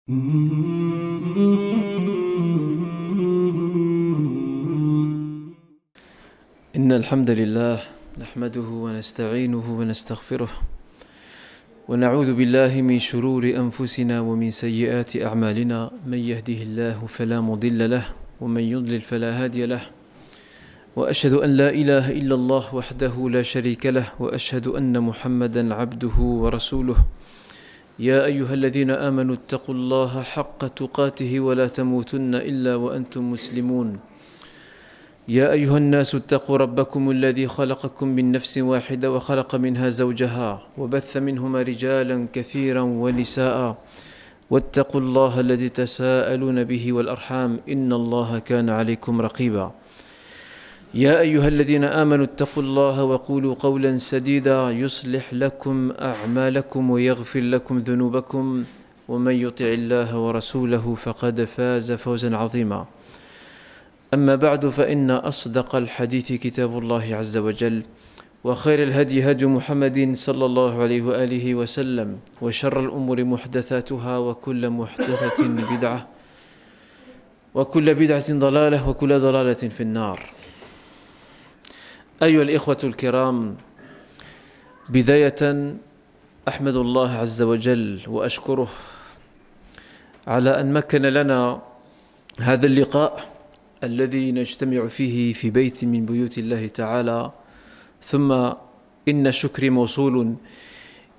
إن الحمد لله نحمده ونستعينه ونستغفره ونعوذ بالله من شرور أنفسنا ومن سيئات أعمالنا. من يهده الله فلا مضل له ومن يضلل فلا هادي له، وأشهد أن لا إله إلا الله وحده لا شريك له، وأشهد أن محمدا عبده ورسوله. يا أيها الذين آمنوا اتقوا الله حق تقاته ولا تموتن إلا وأنتم مسلمون. يا أيها الناس اتقوا ربكم الذي خلقكم من نفس واحدة وخلق منها زوجها وبث منهما رجالا كثيرا ونساء، واتقوا الله الذي تساءلون به والأرحام إن الله كان عليكم رقيبا. يا أيها الذين آمنوا اتقوا الله وقولوا قولا سديدا يصلح لكم أعمالكم ويغفر لكم ذنوبكم، ومن يطع الله ورسوله فقد فاز فوزا عظيما. أما بعد، فإن أصدق الحديث كتاب الله عز وجل، وخير الهدي هدي محمد صلى الله عليه وآله وسلم، وشر الأمور محدثاتها، وكل محدثة بدعة، وكل بدعة ضلالة، وكل ضلالة في النار. أيها الإخوة الكرام، بداية أحمد الله عز وجل وأشكره على أن مكن لنا هذا اللقاء الذي نجتمع فيه في بيت من بيوت الله تعالى. ثم إن شكري موصول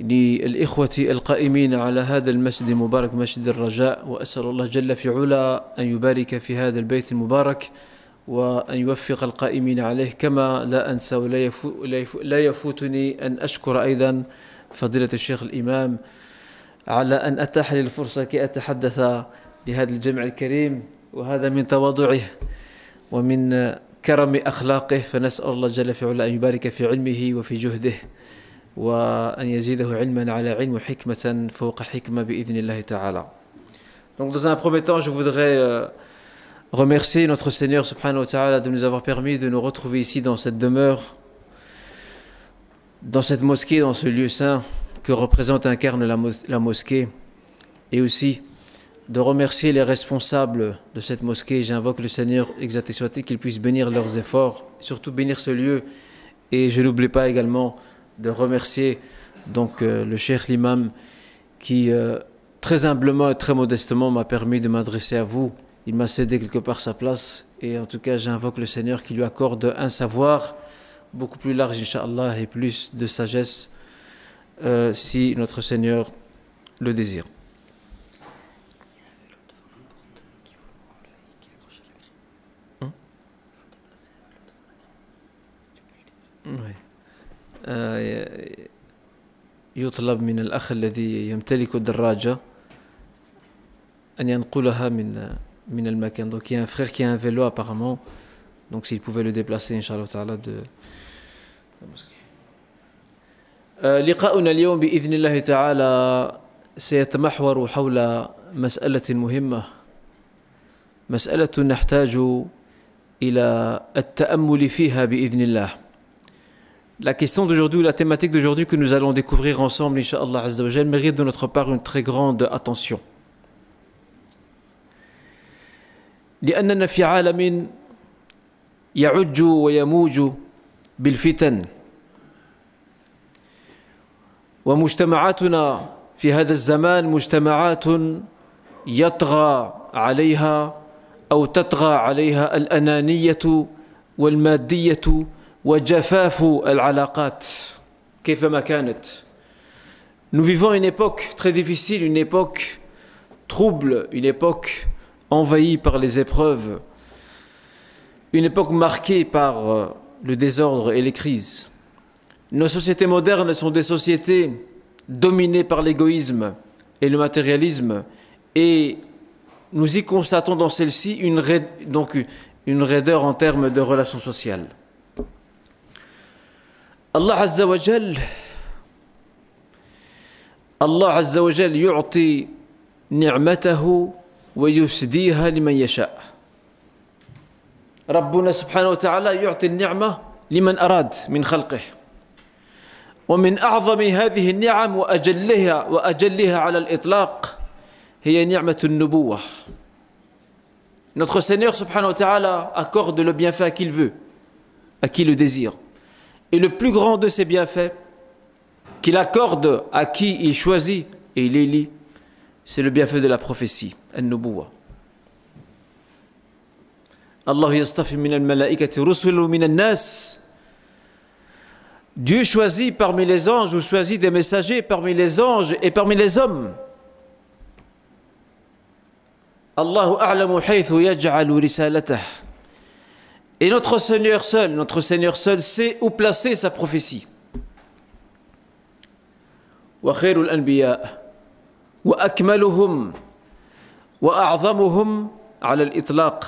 للإخوة القائمين على هذا المسجد المبارك، مسجد الرجاء، وأسأل الله جل في علا أن يبارك في هذا البيت المبارك وأن يوفق القائمين عليه. كما لا أنسى ولا يفوتني أن أشكر أيضا فضيلة الشيخ الإمام على أن أتاح لي الفرصة كي أتحدث لهذا الجمع الكريم، وهذا من تواضعه ومن كرم أخلاقه. فنسأل الله جل في علا أن يبارك في علمه وفي جهده، وأن يزيده علما على علم وحكمة فوق حكمة بإذن الله تعالى. Donc dans un premier temps, je voudrais remercier notre Seigneur subhanahu wa ta'ala de nous avoir permis de nous retrouver ici dans cette demeure, dans cette mosquée, dans ce lieu saint que représente, incarne la mosquée, et aussi de remercier les responsables de cette mosquée. J'invoque le Seigneur exalté soit-il qu'il puisse bénir leurs efforts, et surtout bénir ce lieu. Et je n'oublie pas également de remercier donc le cheikh l'imam qui très humblement et très modestement m'a permis de m'adresser à vous. Il m'a cédé quelque part sa place, et en tout cas j'invoque le Seigneur qui lui accorde un savoir beaucoup plus large, Inch'Allah, et plus de sagesse si notre Seigneur le désire. يطلب من الأخ الذي يمتلك الدراجة أن ينقلها من المكان. Donc il y a un frère qui a un vélo apparemment, donc s'il pouvait le déplacer إن تعالى de لقاؤنا اليوم بإذن الله تعالى سيتمحور حول مسألة مهمة، مسألة نحتاج إلى التأمل فيها بإذن الله. La question d'aujourd'hui, la thématique d'aujourd'hui que nous allons découvrir ensemble, Inch'Allah Azza wa Jal, mérite de notre part une très grande attention. لأننا في عالم يعج ويموج بالفتن، ومجتمعاتنا في هذا الزمان مجتمعات يطغى عليها أو تطغى عليها الأنانية والمادية وجفاف العلاقات كيفما كانت. Nous vivons une époque très difficile, une époque trouble, une époque envahie par les épreuves, une époque marquée par le désordre et les crises. Nos sociétés modernes sont des sociétés dominées par l'égoïsme et le matérialisme, et nous y constatons dans celle-ci une raideur en termes de relations sociales. Allah Azza wa Jal يعطي نعمته ويسديها لمن يشاء. ربنا سبحانه وتعالى يعطي النعمة لمن أراد من خلقه، ومن أعظم هذه النعم وأجلها على الإطلاق هي نعمة النبوة. Notre Seigneur subhanahu wa ta'ala accorde le bienfait à qui il veut, à qui le désire. Et le plus grand de ces bienfaits qu'il accorde à qui il choisit et il élit, c'est le bienfait de la prophétie, al-nubuwa. Allah yastafi min al-malaikati rusulun min al-nas. Dieu choisit parmi les anges ou choisit des messagers parmi les anges et parmi les hommes. Allahu a'lamu haythu yaj'alu risalatah. Et notre Seigneur seul sait où placer sa prophétie. Wa khairul anbiya wa akmaluhum wa a'zamuhum 'ala al-itlaq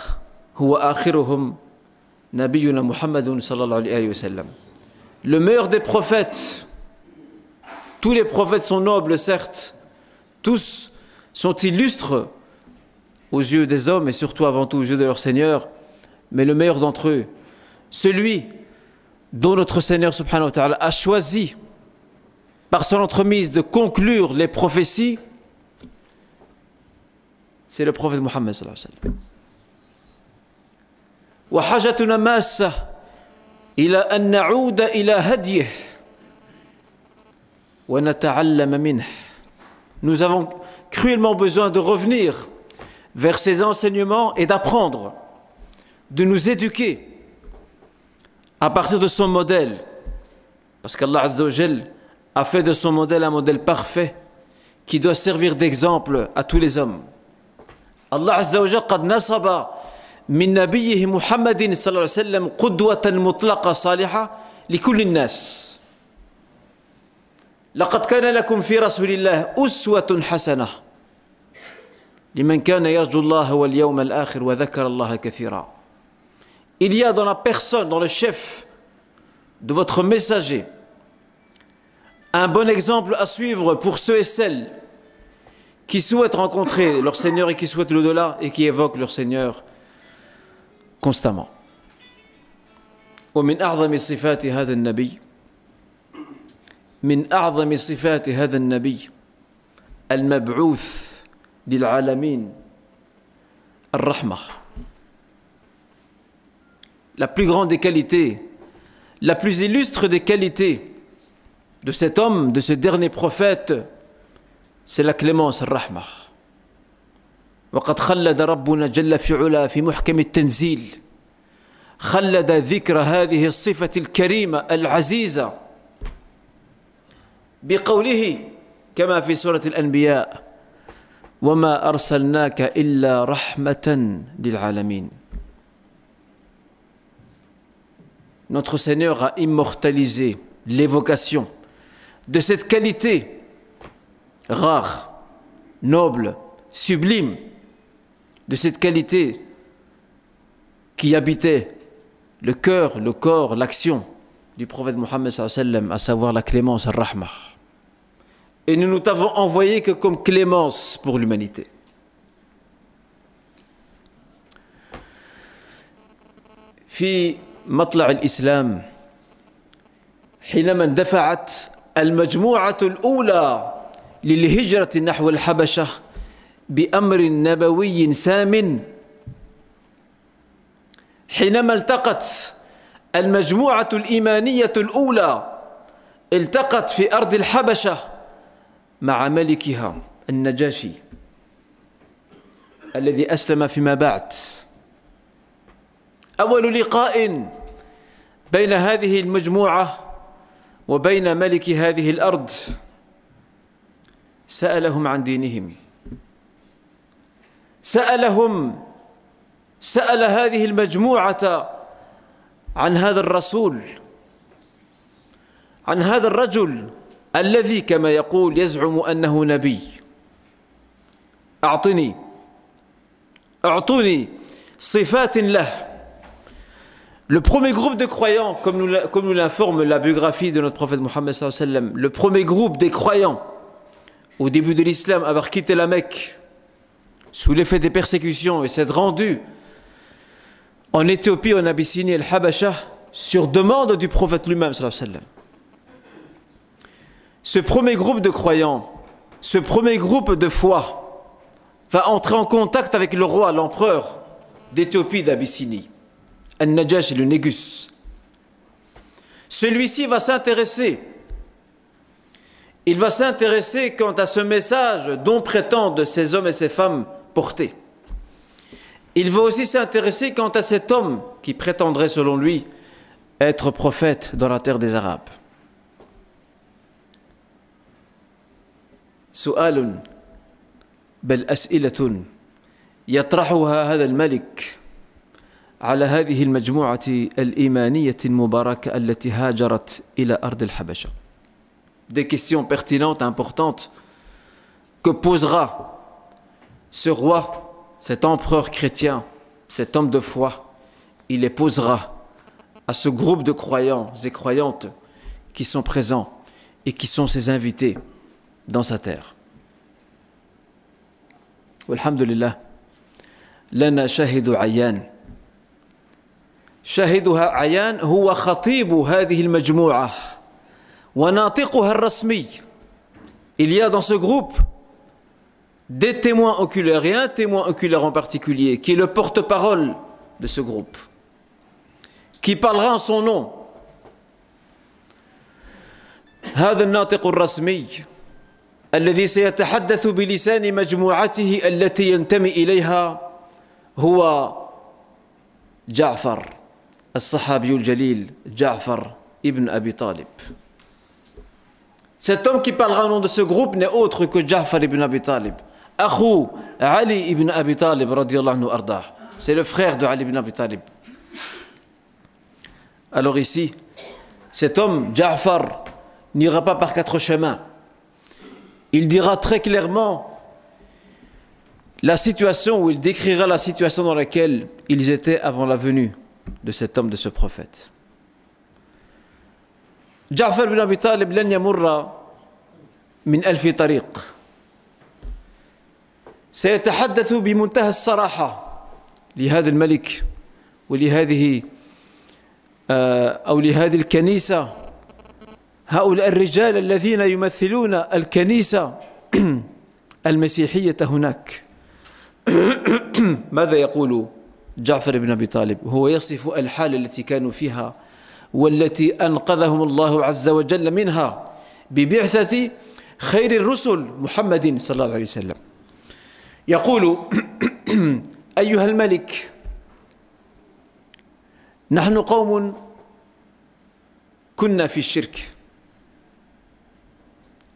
huwa akhiruhum nabiyyuna Muhammadun sallallahu alayhi wa sallam. Le meilleur des prophètes, tous les prophètes sont nobles certes, tous sont illustres aux yeux des hommes et surtout avant tout aux yeux de leur Seigneur, mais le meilleur d'entre eux, celui dont notre Seigneur subhanahu wa ta'ala a choisi par son entremise de conclure les prophéties, c'est le prophète Muhammad sallallahu alayhi wa sallam. Wa hajatuna massa إلى أن نعود إلى هديه ونتعلم منه. Nous avons cruellement besoin de revenir vers ses enseignements et d'apprendre, de nous éduquer à partir de son modèle, parce qu'Allah Azza wa Jal a fait de son modèle un modèle parfait qui doit servir d'exemple à tous les hommes. Allah Azza wa Jal قد نصب من نبيه محمد صلى الله عليه وسلم قدوة مطلقة صالحة لكل الناس. لقد كان لكم في رسول الله أسوة حسنة لمن كان يرجو الله واليوم الآخر وذكر الله كثيرا. Il y a dans la personne, dans le chef de votre messager, un bon exemple à suivre pour ceux et celles qui souhaitent rencontrer leur Seigneur et qui souhaitent l'au-delà et qui évoquent leur Seigneur constamment. ومن أعظم صفات هذا النبي من أعظم صفات هذا النبي المبعوث للعالمين الرحمة. La plus grande des qualités, la plus illustre des qualités de cet homme, de ce dernier prophète, c'est la clémence, الرحمة. وقد خلد ربنا جل في علا في محكم التنزيل خلد ذكر هذه الصفة الكريمة العزيزة بقوله كما في سورة الأنبياء وما أرسلناك إلا رحمة للعالمين. Notre Seigneur a immortalisé l'évocation de cette qualité rare, noble, sublime, de cette qualité qui habitait le cœur, le corps, l'action du prophète Mohammed sallallahu alayhi wa sallam, à savoir la clémence, al-rahmah. Et nous ne t'avons envoyé que comme clémence pour l'humanité. في مطلع الإسلام حينما اندفعت المجموعة الأولى للهجرة نحو الحبشة بأمر نبوي سام، حينما التقت المجموعة الإيمانية الأولى التقت في أرض الحبشة مع ملكها النجاشي الذي أسلم فيما بعد. أول لقاء بين هذه المجموعة وبين ملك هذه الأرض سألهم عن دينهم، سأل هذه المجموعة عن هذا الرسول، عن هذا الرجل الذي كما يقول يزعم أنه نبي. أعطوني صفات له. Le premier groupe de croyants, comme nous l'informe la biographie de notre prophète Mohammed sallallahu alayhi wa sallam, le premier groupe des croyants au début de l'islam, avoir quitté la Mecque sous l'effet des persécutions et s'être rendu en Éthiopie, en Abyssinie et le Habasha, sur demande du prophète lui-même sallallahu alayhi wa sallam. Ce premier groupe de croyants, ce premier groupe de foi, va entrer en contact avec le roi, l'empereur d'Éthiopie, d'Abyssinie, An-Najashi, le Négus. Celui-ci va s'intéresser. Il va s'intéresser quant à ce message dont prétendent ces hommes et ces femmes porter. Il va aussi s'intéresser quant à cet homme qui prétendrait, selon lui, être prophète dans la terre des Arabes. سؤال بل أسئلة يطرحها هذا الملك على هذه المجموعة الإيمانية المباركة التي هاجرت إلى أرض الحبشة. Des questions pertinentes, importantes, que posera ce roi, cet empereur chrétien, cet homme de foi. Il les posera à ce groupe de croyants et croyantes qui sont présents et qui sont ses invités dans sa terre. Walhamdulillah, lana shahidu ayyan. شاهدها عيان هو خطيب هذه المجموعة وناطقها الرسمي. Il y a dans ce groupe des témoins oculaires et un témoin oculaire en particulier qui est le porte-parole de ce groupe, qui parlera en son nom. هذا الناطق الرسمي الذي سيتحدث بلسان مجموعته التي ينتمي إليها هو جعفر الصحابي الجليل جعفر ibn Abi Talib. Cet homme qui parlera au nom de ce groupe n'est autre que Ja'far ibn Abi Talib, Akhou Ali ibn Abi Talib radiyallahu anhu ardah. C'est le frère de Ali ibn Abi Talib. Alors ici, cet homme, Ja'far, n'ira pas par quatre chemins. Il dira très clairement la situation, où il décrira la situation dans laquelle ils étaient avant la venue de cet homme, de ce prophète. جعفر بن أبي طالب لن يمر من ألف طريق. سيتحدث بمنتهى الصراحة لهذا الملك ولهذه أو لهذه الكنيسة، هؤلاء الرجال الذين يمثلون الكنيسة المسيحية هناك. ماذا يقول جعفر بن أبي طالب؟ هو يصف الحالة التي كانوا فيها والتي أنقذهم الله عز وجل منها ببعثة خير الرسل محمد صلى الله عليه وسلم. يقول: أيها الملك، نحن قوم كنا في الشرك.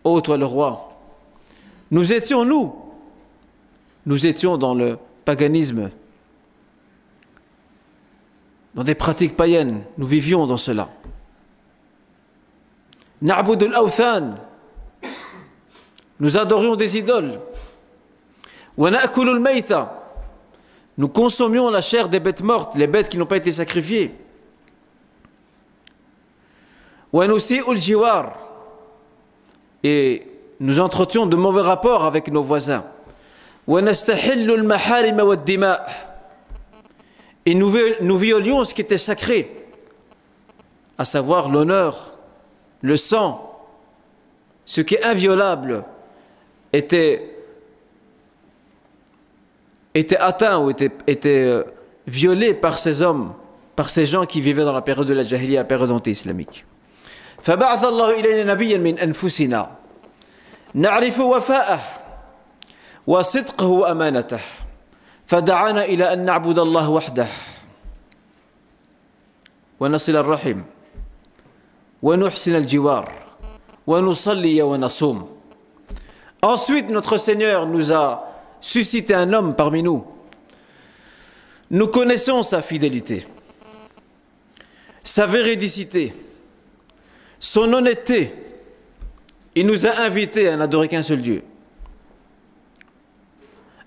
Ô toi le roi, nous étions dans le paganisme, dans des pratiques païennes, nous vivions dans cela. Na'bud al-awthan, nous adorions des idoles. Wa na'kulu al-mayta, nous consommions la chair des bêtes mortes, les bêtes qui n'ont pas été sacrifiées. Wa nusi'u al-jiwar, et nous entretions de mauvais rapports avec nos voisins. Wa nastahillu al-maharim wa ad-dima', et nous violions ce qui était sacré, à savoir l'honneur, le sang, ce qui est inviolable était atteint ou était violé par ces hommes, par ces gens qui vivaient dans la période de la Jahiliya, la période anti-islamique. فبعث الله إلينا نبيا من أنفسنا نعرف وفاءه وصدقه وأمانته فدعانا إلى أن نعبد الله وحده ونصل الرحم ونحسن الجوار ونصلي ونصوم. Ensuite, notre Seigneur nous a suscité un homme parmi nous. Nous connaissons sa fidélité, sa véridicité, son honnêteté. Il nous a invités à n'adorer qu'un seul Dieu,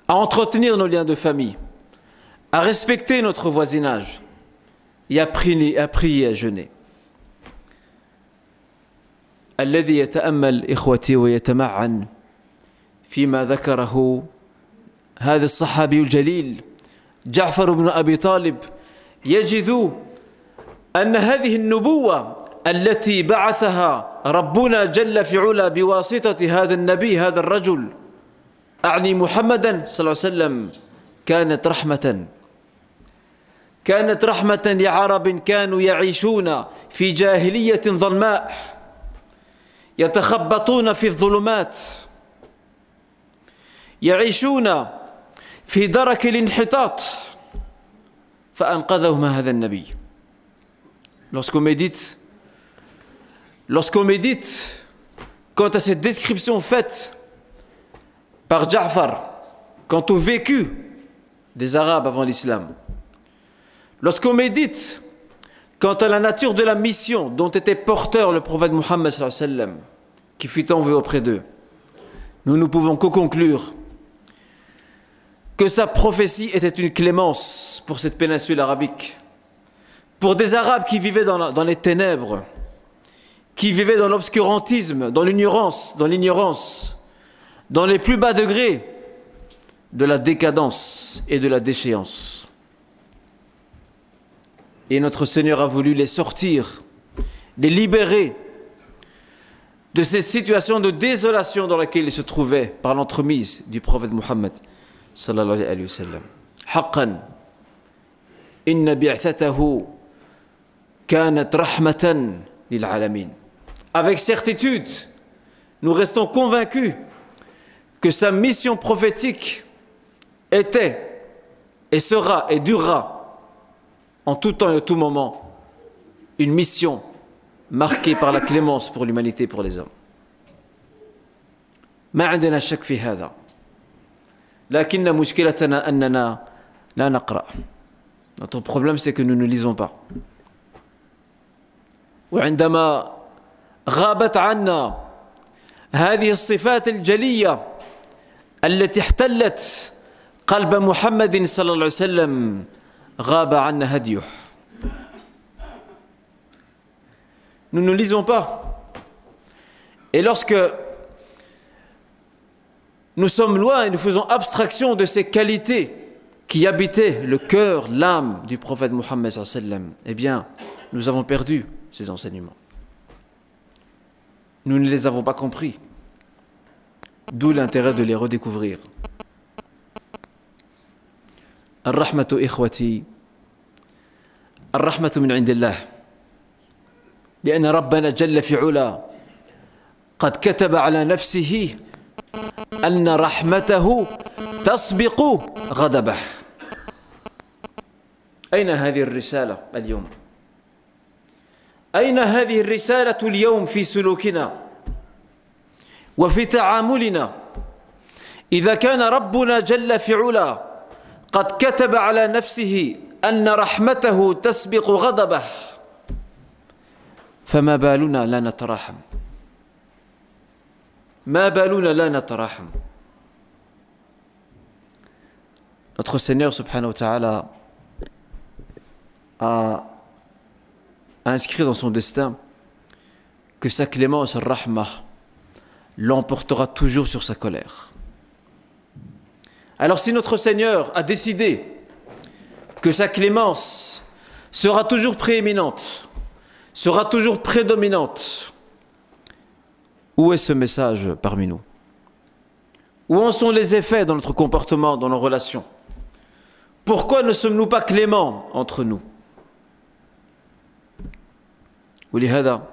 à entretenir nos liens de famille, à respecter notre voisinage et à prier et à jeûner. الذي يتأمل إخوتي ويتمعن فيما ذكره هذا الصحابي الجليل جعفر بن أبي طالب يجد أن هذه النبوة التي بعثها ربنا جل في علا بواسطة هذا النبي، هذا الرجل أعني محمدا صلى الله عليه وسلم كانت رحمة لعرب كانوا يعيشون في جاهلية ظلماء يتخبطون في الظلمات يعيشون في درك الانحطاط فأنقذهم هذا النبي. Lorsqu'on médite quant à cette description faite par Ja'far quant au vécu des Arabes avant l'islam, lorsqu'on médite quant à la nature de la mission dont était porteur le prophète Muhammad sallallahu alayhi wa sallam, qui fut envoyé auprès d'eux, nous ne pouvons que conclure que sa prophétie était une clémence pour cette péninsule arabique, pour des Arabes qui vivaient dans les ténèbres, qui vivaient dans l'obscurantisme, dans l'ignorance, dans les plus bas degrés de la décadence et de la déchéance. Et notre Seigneur a voulu les sortir, les libérer de cette situation de désolation dans laquelle ils se trouvaient par l'entremise du prophète Muhammad sallallahu alayhi wa sallam. Haqqan, inna bi'athatahu kanat rahmatan lil alamin. Avec certitude, nous restons convaincus que sa mission prophétique était et sera et durera en tout temps et à tout moment une mission marquée par la clémence pour l'humanité et pour les hommes. ما عندنا شك في هذا لكن مشكلتنا أننا لا نقرأ. Notre problème c'est que nous ne lisons pas. وعندما غابت عنا هذه الصفات الجلية التي احتلت قلب محمد صلى الله عليه وسلم غاب عنا هديه. Nous ne lisons pas. Et lorsque nous sommes loin et nous faisons abstraction de ces qualités qui habitaient le cœur, l'âme du prophète Muhammad sallallahu alayhi wa sallam, eh bien, nous avons perdu ces enseignements. Nous ne les avons pas compris. D'où l'intérêt de les redécouvrir. Ar-rahmatu ikhwati, ar-rahmatu min indillah. لأن ربنا جل في علا قد كتب على نفسه أن رحمته تسبق غضبه. أين هذه الرسالة اليوم؟ أين هذه الرسالة اليوم في سلوكنا وفي تعاملنا؟ إذا كان ربنا جل في علا قد كتب على نفسه أن رحمته تسبق غضبه فما بالنا لا نتراحم؟ ما بالنا لا نتراحم؟ Notre Seigneur subhanahu wa ta'ala a inscrit dans son destin que sa clémence, rahma, l'emportera toujours sur sa colère. Alors si notre Seigneur a décidé que sa clémence sera toujours prééminente, sera toujours prédominante, où est ce message parmi nous? Où en sont les effets dans notre comportement, dans nos relations? Pourquoi ne sommes-nous pas cléments entre nous? ولهذا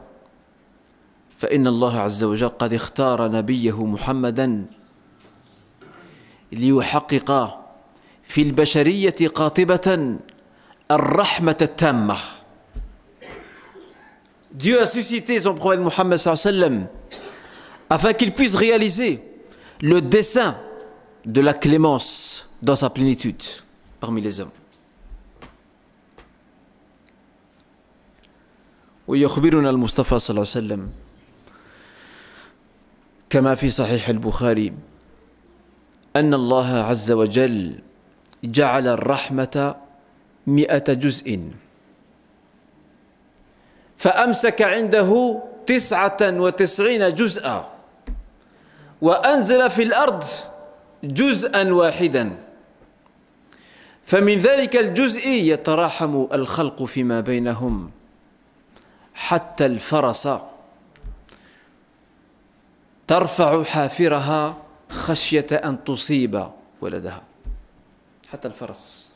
فإن الله عز وجل قد اختار نبيه محمدا ليحقق في البشرية قاطبة الرحمة التامة. Dieu a suscité son prophète Muhammad sallallahu alayhi wa sallam afin qu'il puisse réaliser le dessein de la clémence dans sa plénitude parmi les hommes. ويخبرنا المصطفى صلى الله عليه وسلم كما في صحيح البخاري أن الله عز وجل جعل الرحمة 100 جزء فأمسك عنده 99 جزءا وأنزل في الأرض جزءا واحدا فمن ذلك الجزء يتراحم الخلق فيما بينهم حتى الفرس ترفع حافرها خشية أن تصيب ولدها حتى الفرس.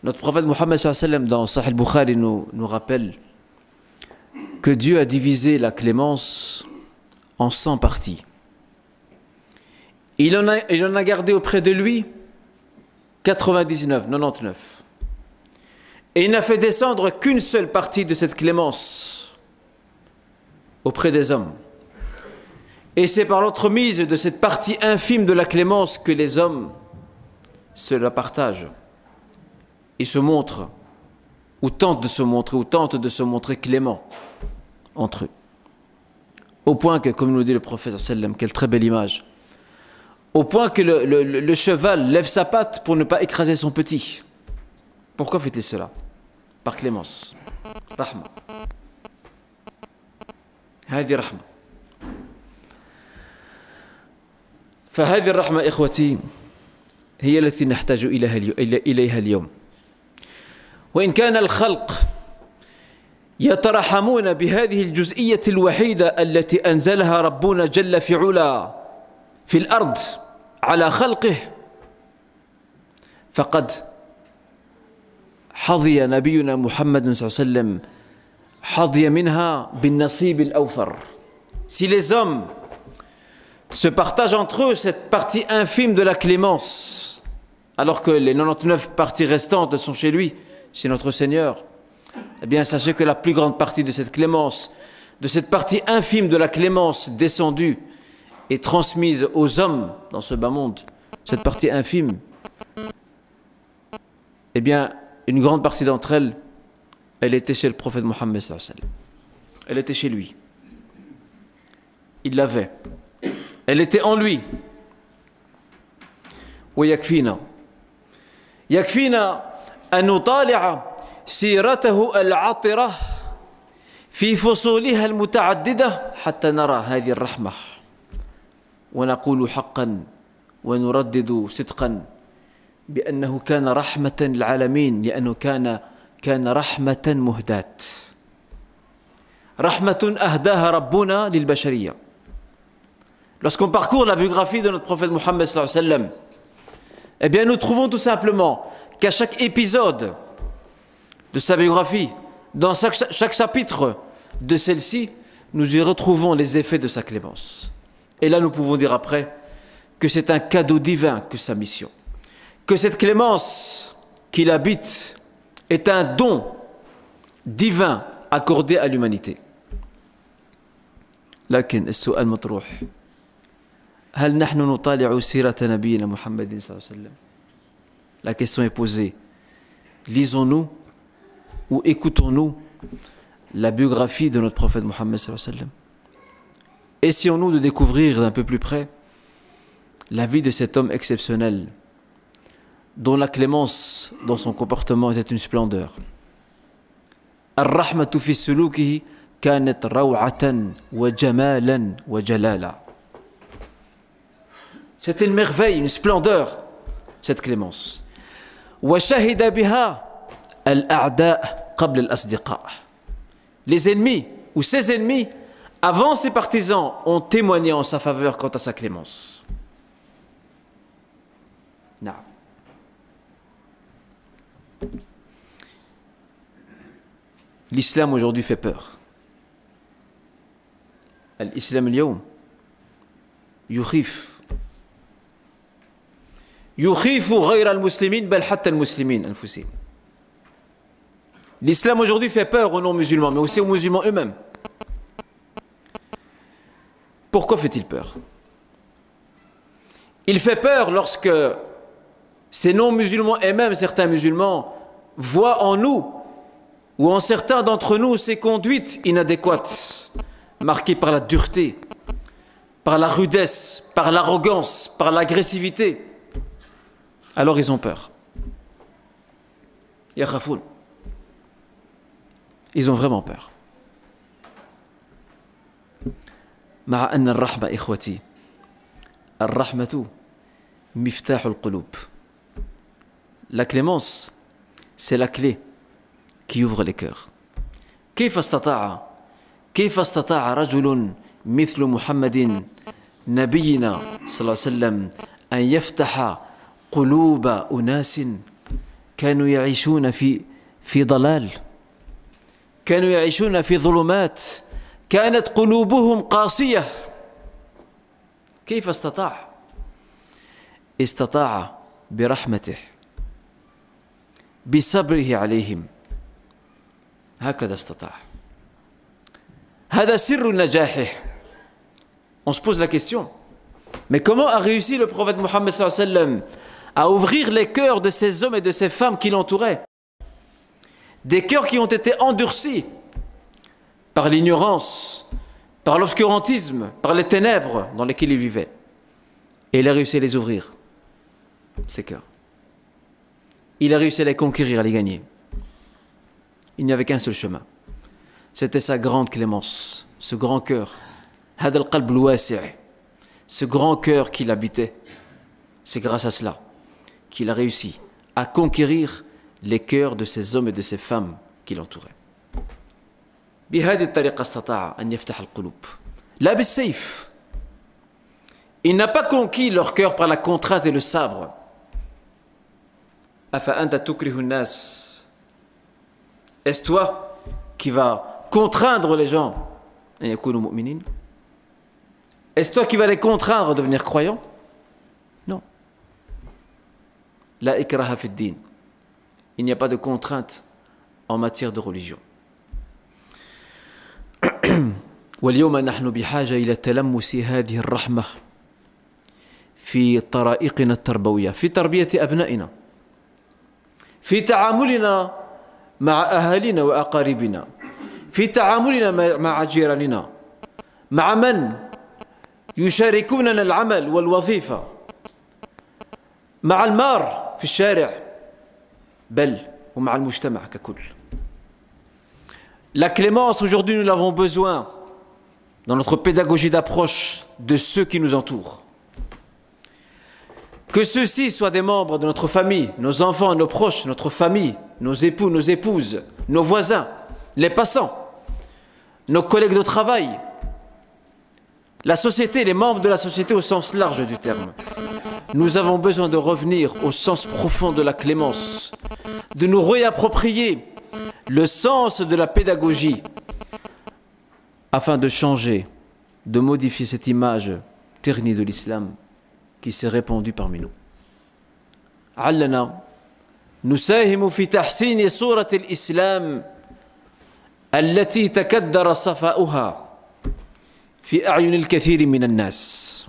Notre prophète Mohammed sallallahu alayhi wa sallam dans Sahih al-Bukhari nous rappelle que Dieu a divisé la clémence en 100 parties. Il en a gardé auprès de lui 99. Et il n'a fait descendre qu'une seule partie de cette clémence auprès des hommes. Et c'est par l'entremise de cette partie infime de la clémence que les hommes se la partagent et se montrent, ou tentent de se montrer cléments entre eux. Au point que, comme nous dit le prophète sallallahu alayhi wa sallam, quelle très belle image, au point que le cheval lève sa patte pour ne pas écraser son petit. Pourquoi fait-il cela? Par clémence. Rahma. هذه رحمة. فهذه الرحمة إخوتي هي التي نحتاج إليها اليوم. وإن كان الخلق يترحمون بهذه الجزئية الوحيدة التي أنزلها ربنا جل في علا في الأرض على خلقه، فقد حظي نبينا محمد صلى الله عليه وسلم حظي منها بالنصيب الأوفر. Si les hommes se partagent entre eux cette partie infime de la clémence, alors que les 99 parties restantes sont chez lui, chez notre Seigneur, eh bien sachez que la plus grande partie de cette clémence, de cette partie infime de la clémence descendue et transmise aux hommes dans ce bas monde, cette partie infime, eh bien une grande partie d'entre elles, elle était chez le prophète Mohammed sallallahu alayhi wa sallam. Elle était chez lui. Il l'avait. Elle était en lui. ويكفينا أن نطالع سيرته العطرة في فصولها المتعددة حتى نرى هذه الرحمة ونقول حقا ونردد صدقا بأنه كان رحمة للعالمين، لأنه كان رحمة مهداة، رحمة أهداها ربنا للبشرية. Lorsqu'on parcourt la biographie de notre prophète Mohammed sallallahu alayhi wa sallam, eh bien nous trouvons tout simplement qu'à chaque épisode de sa biographie, dans chaque chapitre de celle-ci, nous y retrouvons les effets de sa clémence. Et là nous pouvons dire après que c'est un cadeau divin que sa mission, que cette clémence qu'il habite est un don divin accordé à l'humanité. لكن السؤال مطروح، هل نحن نطالع سيرة نبينا محمد صلى الله عليه وسلم؟ La question est posée. Lisons-nous ou écoutons-nous la biographie de notre prophète Mohammed sallallahu alayhi wa sallam? Essayons-nous de découvrir d'un peu plus près la vie de cet homme exceptionnel, dont la clémence dans son comportement était une splendeur. Ar-rahmatu fi sulukihi kanat raw'atan wa jamalan wa jalala. C'était une merveille, une splendeur, cette clémence. Wa shahida biha al-a'da' qabla al-asdiqa. Les ennemis ou ses ennemis avant ses partisans ont témoigné en sa faveur quant à sa clémence. Non. L'islam aujourd'hui fait peur. L'islam اليوم يخيف غير المسلمين بل حتى المسلمين أنفسهم. L'islam aujourd'hui fait peur aux non-musulmans, mais aussi aux musulmans eux-mêmes. Pourquoi fait-il peur? Il fait peur lorsque ces non-musulmans et même certains musulmans voient en nous ou en certains d'entre nous ces conduites inadéquates, marquées par la dureté, par la rudesse, par l'arrogance, par l'agressivité. Alors ils ont peur. Yakhafoun. Ils ont vraiment peur. مع أن الرحمة إخوتي الرحمة مفتاح القلوب. La clémence, c'est la clé qui ouvre les cœurs. كيف استطاع رجل مثل محمد نبينا صلى الله عليه وسلم أن يفتح قلوب أناس كانوا يعيشون في ضلال، كانوا يعيشون في ظلمات، كانت قلوبهم قاسية. كيف استطاع؟ استطاع برحمته، بصبره عليهم، هكذا استطاع. هذا سر نجاحه. On se pose la question, mais comment a réussi le prophète Mohammed sallallahu alayhi wa sallam à ouvrir les cœurs de ces hommes et de ces femmes qui l'entouraient? Des cœurs qui ont été endurcis par l'ignorance, par l'obscurantisme, par les ténèbres dans lesquelles ils vivaient. Et il a réussi à les ouvrir, ces cœurs. Il a réussi à les conquérir, à les gagner. Il n'y avait qu'un seul chemin. C'était sa grande clémence, ce grand cœur. هذا القلب الواسع, ce grand cœur qu'il habitait. C'est grâce à cela qu'il a réussi à conquérir les cœurs de ces hommes et de ces femmes qui l'entouraient. بهذه الطريقة استطاع أن يفتح القلوب. لا بالسيف. Il n'a pas conquis leur cœur par la contrainte et le sabre. أفأنت تكره الناس. Est-ce toi qui vas contraindre les gens أن يكونوا مؤمنين? Est-ce toi qui vas les contraindre à devenir croyants? Non. La ikraha fi ddin. Il n'y a pas de contrainte en matière de religion. واليوم نحن بحاجة إلى تلمس هذه الرحمة في طرائقنا التربوية، في تربية أبنائنا، في تعاملنا مع أهالينا وأقاربنا، في تعاملنا مع جيراننا، مع من يشاركوننا العمل والوظيفة، مع المار في الشارع، بل ومع المجتمع ككل. La clémence, aujourd'hui, nous l'avons besoin dans notre pédagogie d'approche de ceux qui nous entourent. Que ceux-ci soient des membres de notre famille, nos enfants, nos proches, notre famille, nos époux, nos épouses, nos voisins, les passants, nos collègues de travail, la société, les membres de la société au sens large du terme. Nous avons besoin de revenir au sens profond de la clémence, de nous réapproprier le sens de la pédagogie afin de changer, de modifier cette image ternie de l'islam qui s'est répandue parmi nous. علنا نساهم في تحسين صورة الإسلام التي تكدر صفاؤها في أعين الكثير من الناس.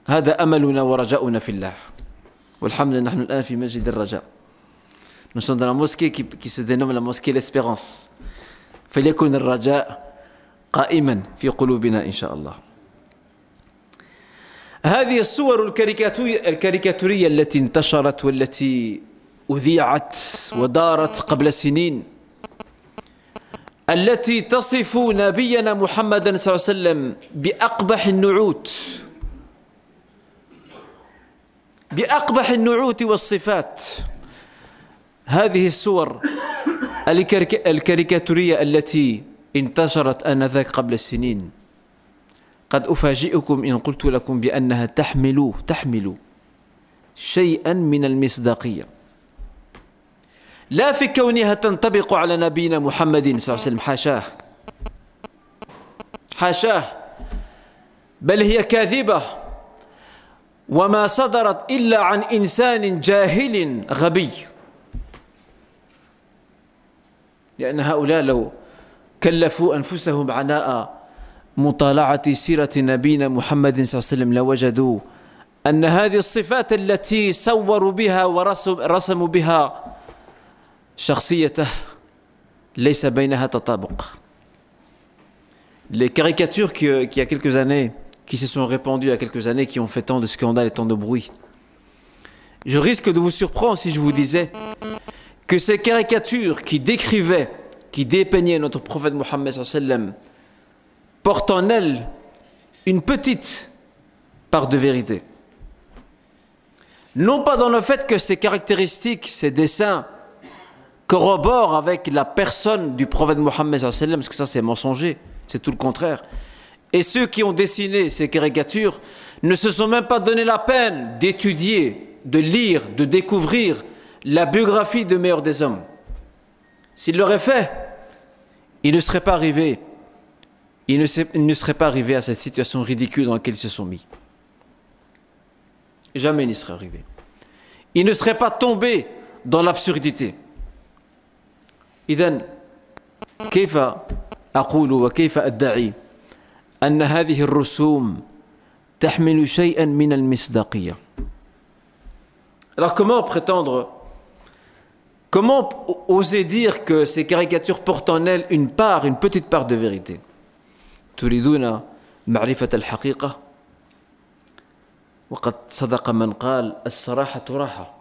هذا أملنا ورجاؤنا في الله. والحمد لله نحن الآن في مسجد الرجاء. Nous sommes dans la mosquée qui se dénomme la mosquée l'Espérance. فليكن الرجاء قائما في قلوبنا إن شاء الله. هذه الصور الكاريكاتورية التي انتشرت والتي أذيعت ودارت قبل سنين، التي تصف نبينا محمدا صلى الله عليه وسلم بأقبح النعوت، بأقبح النعوت والصفات. هذه الصور الكاريكاتورية التي انتشرت آنذاك قبل سنين، قد أفاجئكم إن قلت لكم بأنها تحمل شيئا من المصداقية، لا في كونها تنطبق على نبينا محمد صلى الله عليه وسلم، حاشاه حاشاه، بل هي كاذبة وما صدرت إلا عن إنسان جاهل غبي. لأن هؤلاء لو كلفوا أنفسهم عناء مطالعة سيرة نبينا محمد صلى الله عليه وسلم لوجدوا أن هذه الصفات التي صوروا بها ورسموا بها شخصيته ليس بينها تطابق. Les caricatures qui il y a quelques années, qui se sont répandues il y a quelques années, qui ont fait tant de scandales et tant de bruit. Je risque de vous surprendre si je vous disais que ces caricatures qui décrivaient, qui dépeignaient notre prophète Mohammed sallallahu alayhi wa sallam portent en elles une petite part de vérité. Non pas dans le fait que ces caractéristiques, ces dessins corroborent avec la personne du prophète Mohammed sallallahu alayhi wa sallam, parce que ça c'est mensonger, c'est tout le contraire. Et ceux qui ont dessiné ces caricatures ne se sont même pas donné la peine d'étudier, de lire, de découvrir la biographie de meilleur des hommes. S'ils l'auraient fait, ils ne seraient pas arrivés à cette situation ridicule dans laquelle ils se sont mis. Jamais ils n'y seraient arrivés. Ils ne seraient pas tombés dans l'absurdité. إذن كيف أقول وكيف أدعي أن هذه الرسوم تحمل شيئا من المصداقية. Alors comment oser dire que ces caricatures portent en elles une petite part de vérité? تريدون معرفة الحقيقة وقد صدق من قال الصراحة راحة.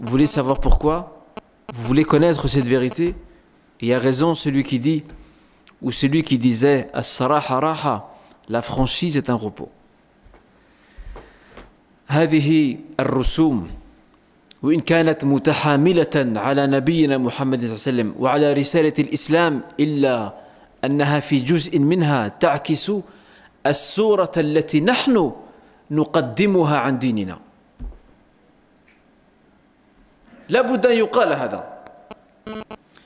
Vous voulez savoir pourquoi? Vous voulez connaître cette vérité? Il y a raison celui qui dit, ou celui qui disait as-saraha raha, la franchise est un repos. هذه الرسوم وإن كانت متحاملة على نبينا محمد صلى الله عليه وسلم وعلى رسالة الإسلام إلا أنها في جزء منها تعكس الصورة التي نحن نقدمها عن ديننا. لا بد أن يقال هذا.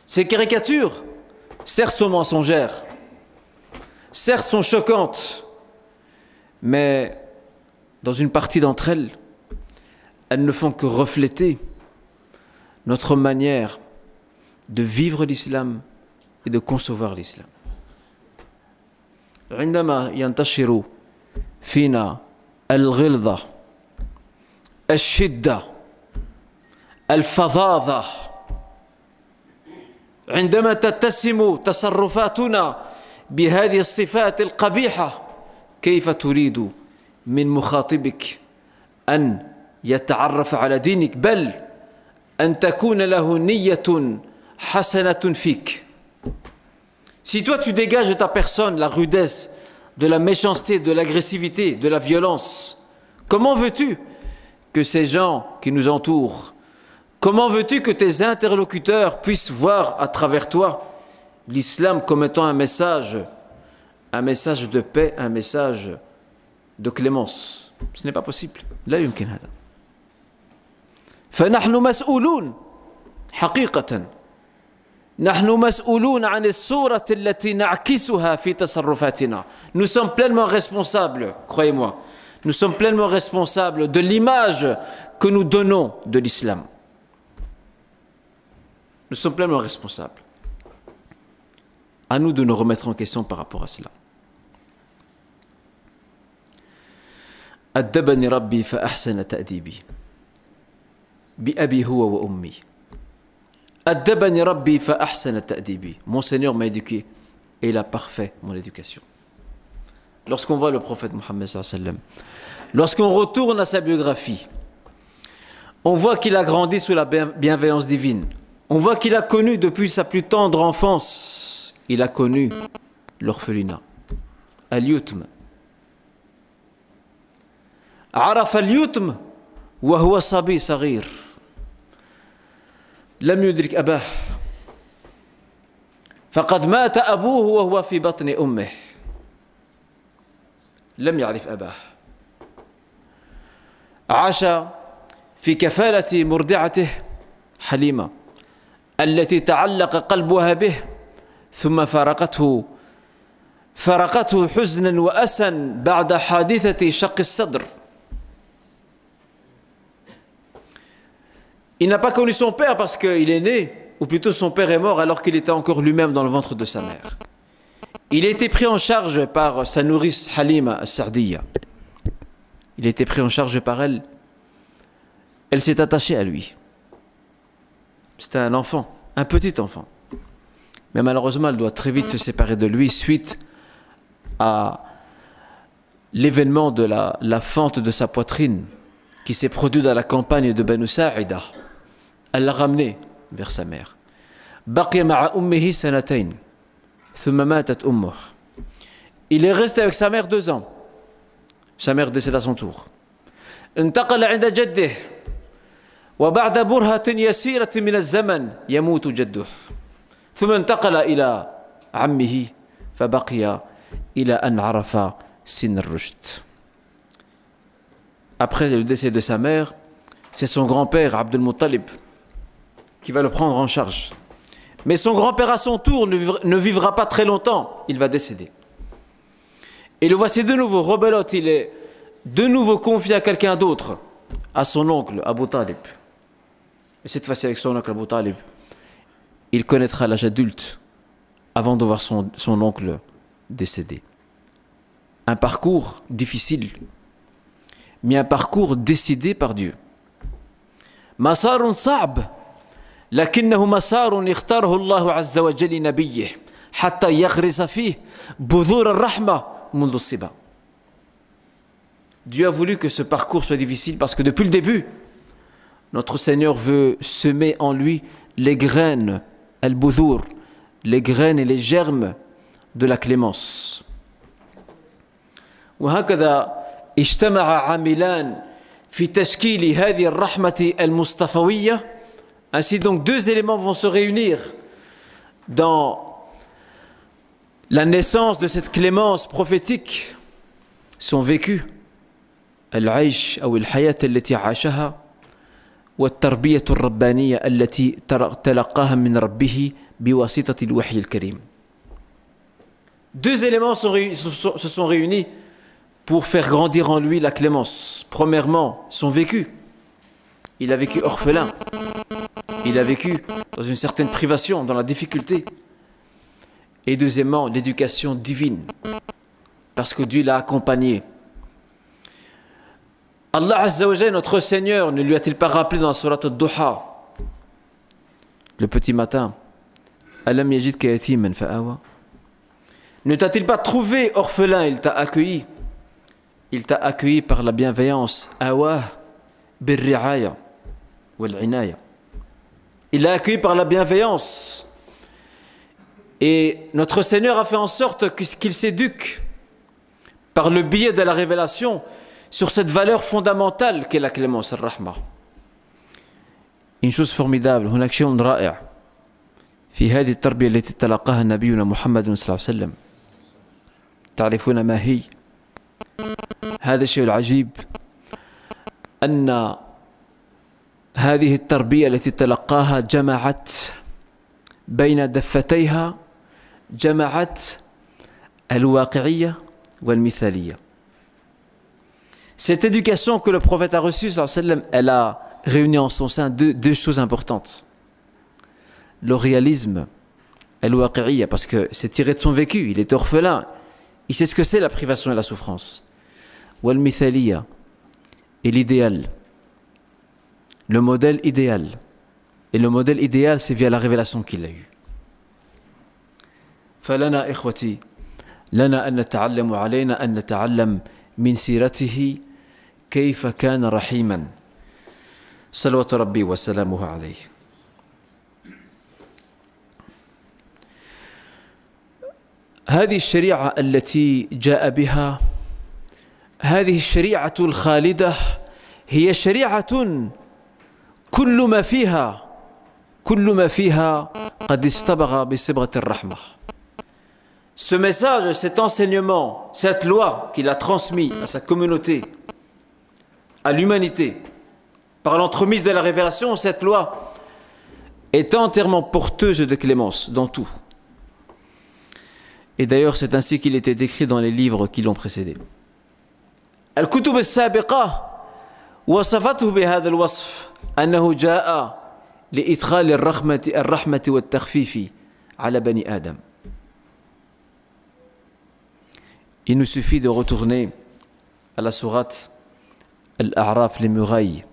Ces caricatures, certes sont mensongères, certes sont choquantes, mais dans une partie d'entre elles, elles ne font que refléter notre manière de vivre l'islam et de concevoir l'islam. عندما ينتشر فينا الغلظة، الشدة، الفظاظة، عندما تتسم تصرفاتنا بهذه الصفات القبيحة، كيف تريد من مخاطبك أن يتعرف على دينك، بل أن تكون له نية حسنة فيك. Si toi tu dégages de ta personne la rudesse, de la méchanceté, de l'agressivité, de la violence, comment veux-tu que ces gens qui nous entourent, comment veux-tu que tes interlocuteurs puissent voir à travers toi l'islam comme étant un message de paix, un message de clémence? Ce n'est pas possible. لا يمكن هذا. فنحن مسؤولون حقيقة. نحن مسؤولون عن الصورة التي نعكسها في تصرفاتنا. Nous sommes pleinement responsables, croyez-moi. Nous sommes pleinement responsables de l'image que nous donnons de l'islam. Nous sommes pleinement responsables. À nous de nous remettre en question par rapport à cela. أدبني ربي فأحسن تأديبي بأبي هو وأمي. أدبني ربي فأحسن تأديبي. Mon Seigneur m'a éduqué et il a parfait mon éducation. Lorsqu'on voit le prophète Mohammed sallallahu alayhi wa sallam, lorsqu'on retourne à sa biographie, on voit qu'il a grandi sous la bienveillance divine. On voit qu'il a connu depuis sa plus tendre enfance, il a connu l'orphelinat, al-yutm. عرف اليتم وهو صبي صغير لم يدرك أباه فقد مات أبوه وهو في بطن أمه لم يعرف أباه عاش في كفالة مرضعته حليمة التي تعلق قلبها به ثم فرقته حزنا وأسا بعد حادثة شق الصدر. Il n'a pas connu son père parce qu'il est né, ou plutôt son père est mort alors qu'il était encore lui-même dans le ventre de sa mère. Il a été pris en charge par sa nourrice Halima as-Sa'diya. Il a été pris en charge par elle. Elle s'est attachée à lui. C'était un enfant, un petit enfant. Mais malheureusement, elle doit très vite se séparer de lui suite à l'événement de la fente de sa poitrine qui s'est produit dans la campagne de Banu Sa'ida. Elle l'a ramené vers sa mère. بقي مع أمه سنتين ثم ماتت أمه. Il est resté avec sa mère 2 ans. Sa mère décède à son tour. انتقل عند جده وبعد برهة يسيرة من الزمن يموت جده ثم انتقل إلى عمه فبقي إلى أن عرف سن الرشد. Après le décès de sa mère, c'est son grand-père Abdul Muttalib qui va le prendre en charge. Mais son grand-père à son tour ne vivra pas très longtemps, il va décéder. Et le voici de nouveau, rebelote, il est de nouveau confié à quelqu'un d'autre, à son oncle Abu Talib. Et cette fois-ci avec son oncle Abu Talib, il connaîtra l'âge adulte avant de voir son oncle décédé. Un parcours difficile, mais un parcours décidé par Dieu. مسار صعب لكنه مسار يختاره الله عز وجل لنبيه حتى يغرس فيه بذور الرحمة منذ الصبا. Dieu a voulu que ce parcours soit difficile parce que depuis le début, notre Seigneur veut semer en lui les graines, al-budhur, les graines et les germes de la clémence. وهكذا اجتمع عاملان في تشكيل هذه الرحمة المصطفوية. Ainsi donc deux éléments vont se réunir dans la naissance de cette clémence prophétique, son vécu, العيش أو الحياة التي عاشها والتربية الربانية التي تلقاها من ربه بواسطة الوحي الكريم. Deux éléments se sont réunis pour faire grandir en lui la clémence. Premièrement, son vécu. Il a vécu orphelin. Il a vécu dans une certaine privation, dans la difficulté. Et deuxièmement, l'éducation divine. Parce que Dieu l'a accompagné. Allah Azza wa Jalla, notre Seigneur, ne lui a-t-il pas rappelé dans la sourate Ad-Duha, le petit matin, Alam yajidka yatiman fa'awa? Ne t'a-t-il pas trouvé orphelin, il t'a accueilli? Il t'a accueilli par la bienveillance. Awa birri'aya wal-inaya. Il l'a accueilli par la bienveillance. Et notre Seigneur a fait en sorte qu'il s'éduque par le biais de la révélation sur cette valeur fondamentale qu'est la clémence, al-rahma. Une chose formidable, هناك شيء رائع في هذه التربية التي تلقاها نبينا محمد صلى الله عليه وسلم. تعرفون ما هي؟ هذا الشيء العجيب أن هذه التربية التي تلقاها جمعت بين دفتيها جمعت الواقعية والمثالية. Cette éducation que le prophète a reçue, elle a réuni en son sein deux choses importantes. Le réalisme, al-waqi'iyya, parce que c'est tiré de son vécu, il est orphelin, il sait ce que c'est la privation et la souffrance. Wal-mithaliyya, et l'idéal, le modèle idéal. Et le modèle idéal, c'est via la révélation qu'il a eue. فلنا إخوتي لنا أن نتعلم علينا أن نتعلم من سيرته كيف كان رحيما صلوات ربي وسلامه عليه. هذه الشريعة التي جاء بها، هذه الشريعة الخالدة، هي شريعة كل ما فيها قد استبغى بصبغة الرحمة. Ce message, cet enseignement, cette loi qu'il a transmis à sa communauté, à l'humanité, par l'entremise de la révélation, cette loi est entièrement porteuse de clémence dans tout. Et d'ailleurs, c'est ainsi qu'il était décrit dans les livres qui l'ont précédé. Al-Kutub al-Sabiqa وصفته بهذا الوصف أنه جاء لإدخال الرحمة والتخفيف على بني آدم. Il nous suffit de retourner à la sourate Al-A'raf, les murailles.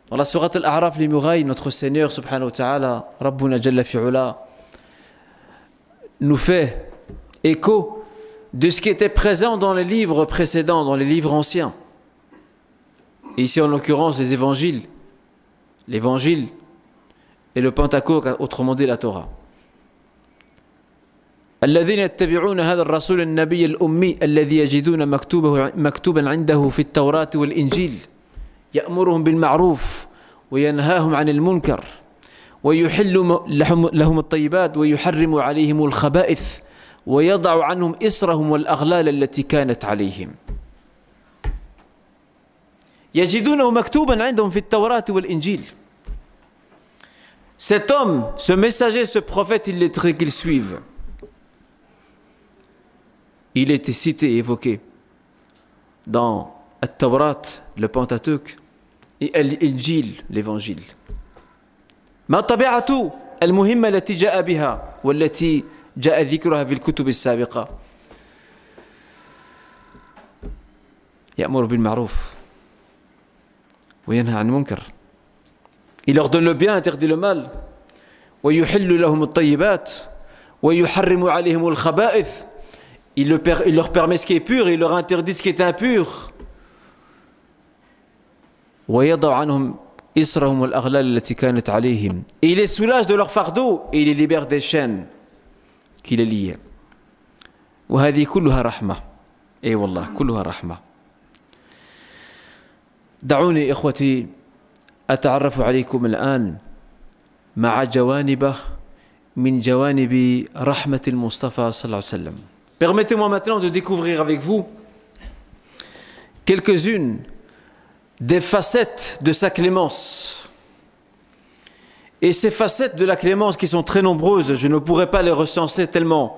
Dans la sourate Al-A'raf, les murailles, notre Seigneur subhanahu wa ta'ala, Rabbuna Jalla fi'ula, nous fait écho de ce qui était présent dans les livres précédents, dans les livres anciens. Et ici, en l'occurrence, les évangiles, l'évangile et le Pentecôte, autrement dit la Torah. الذين يتبعون هذا الرسول النبي الأمي الذي يجدون مكتوبا عنده في التوراة والإنجيل يأمرهم بالمعروف وينهاهم عن المنكر ويحل لهم الطيبات ويحرم عليهم الخبائث ويضع عنهم إسرهم والأغلال التي كانت عليهم. يجدونه مكتوبا عندهم في التوراة والإنجيل. Cet homme, ce messager, ce prophète illettré qu'ils suivent, il était cité et évoqué dans التوراة, le Pentateuque, et l'Injil, l'Évangile. ما طبيعة المهمة التي جاء بها والتي جاء ذكرها في الكتب السابقة؟ يأمر بالمعروف وينهى عن المنكر. Il ordonne le bien, interdit le mal. ويحل لهم الطيبات ويحرم عليهم الخبائث. Il leur permet ce qui est pur et il leur interdit ce qui est impur. ويضع عنهم إسرهم والأغلال التي كانت عليهم. Et il les soulage de leur fardeau et il les libère des chaînes qui les liaient. وهذه كلها رحمة. أي والله كلها رحمة. دعوني إخوتي أتعرف عليكم الآن مع جوانب من جوانب رحمة المصطفى صلى الله عليه وسلم. Permettez-moi maintenant de découvrir avec vous quelques-unes des facettes de sa clémence. Et ces facettes de la clémence qui sont très nombreuses, je ne pourrais pas les recenser tellement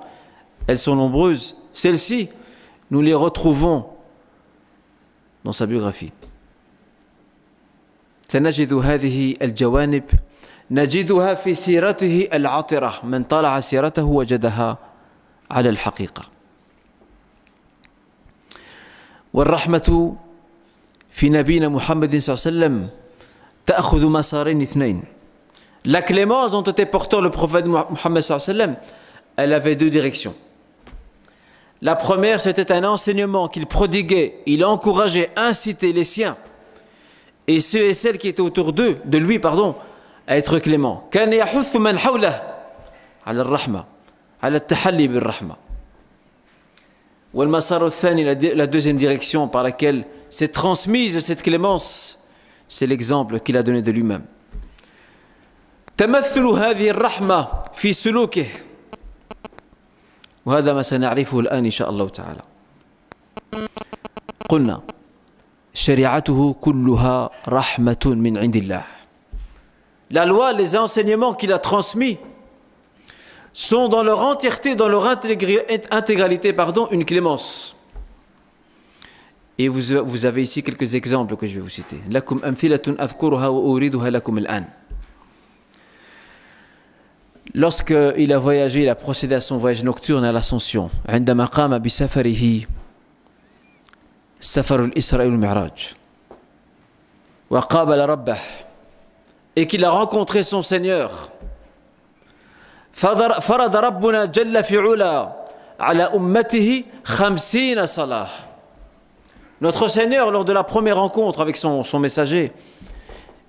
elles sont nombreuses. Celles-ci, nous les retrouvons dans sa biographie. سنجد هذه الجوانب نجدها في سيرته العطرة. من طالع سيرته وجدها على الحقيقة. والرحمة في نبينا محمد صلى الله عليه وسلم تأخذ مسارين اثنين. La clémence dont était porteur le prophète Mohammed صلى الله عليه وسلم, elle avait deux directions. La première, c'était un enseignement qu'il prodiguait, il encourageait, incitait les siens et ceux et celles qui étaient autour de lui, à être clément. كان يحث من حوله على الرحمة, على التحلي بالرحمة. والمسار الثاني, la deuxième direction par laquelle s'est transmise cette clémence, c'est l'exemple qu'il a donné de lui-même. تمثل هذه الرحمة في سلوكه, وهذا ما سنعرفه الآن إن شاء الله تعالى. قلنا شريعته كلها رحمة من عند الله. La loi, les enseignements qu'il a transmis sont dans leur entièreté, dans leur intégralité, une clémence. Et vous avez ici quelques exemples que je vais vous citer. لكم أمثلة أذكرها وأوردها لكم الآن. Lorsqu'il a voyagé, il a procédé à son voyage nocturne à l'ascension. عندما قام بسفره سفر الإسراء والمعراج وقابل ربه, et qu'il a rencontré son Seigneur. فرض ربنا جل في علا على أمته 50 صلاة. Notre Seigneur, lors de la première rencontre avec son messager,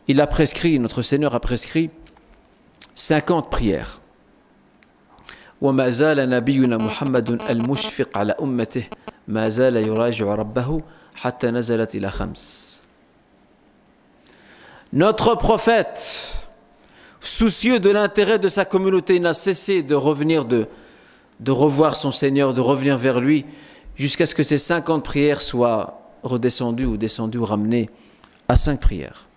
notre Seigneur a prescrit 50 prières. وما زال نبينا محمد المشفق على أمته ما زال يراجع ربه حتى نزلت إلى 5. Notre prophète, soucieux de l'intérêt de sa communauté, n'a cessé de revoir son Seigneur, de revenir vers lui, jusqu'à ce que ces 50 prières soient redescendues ou ramenées à 5 prières.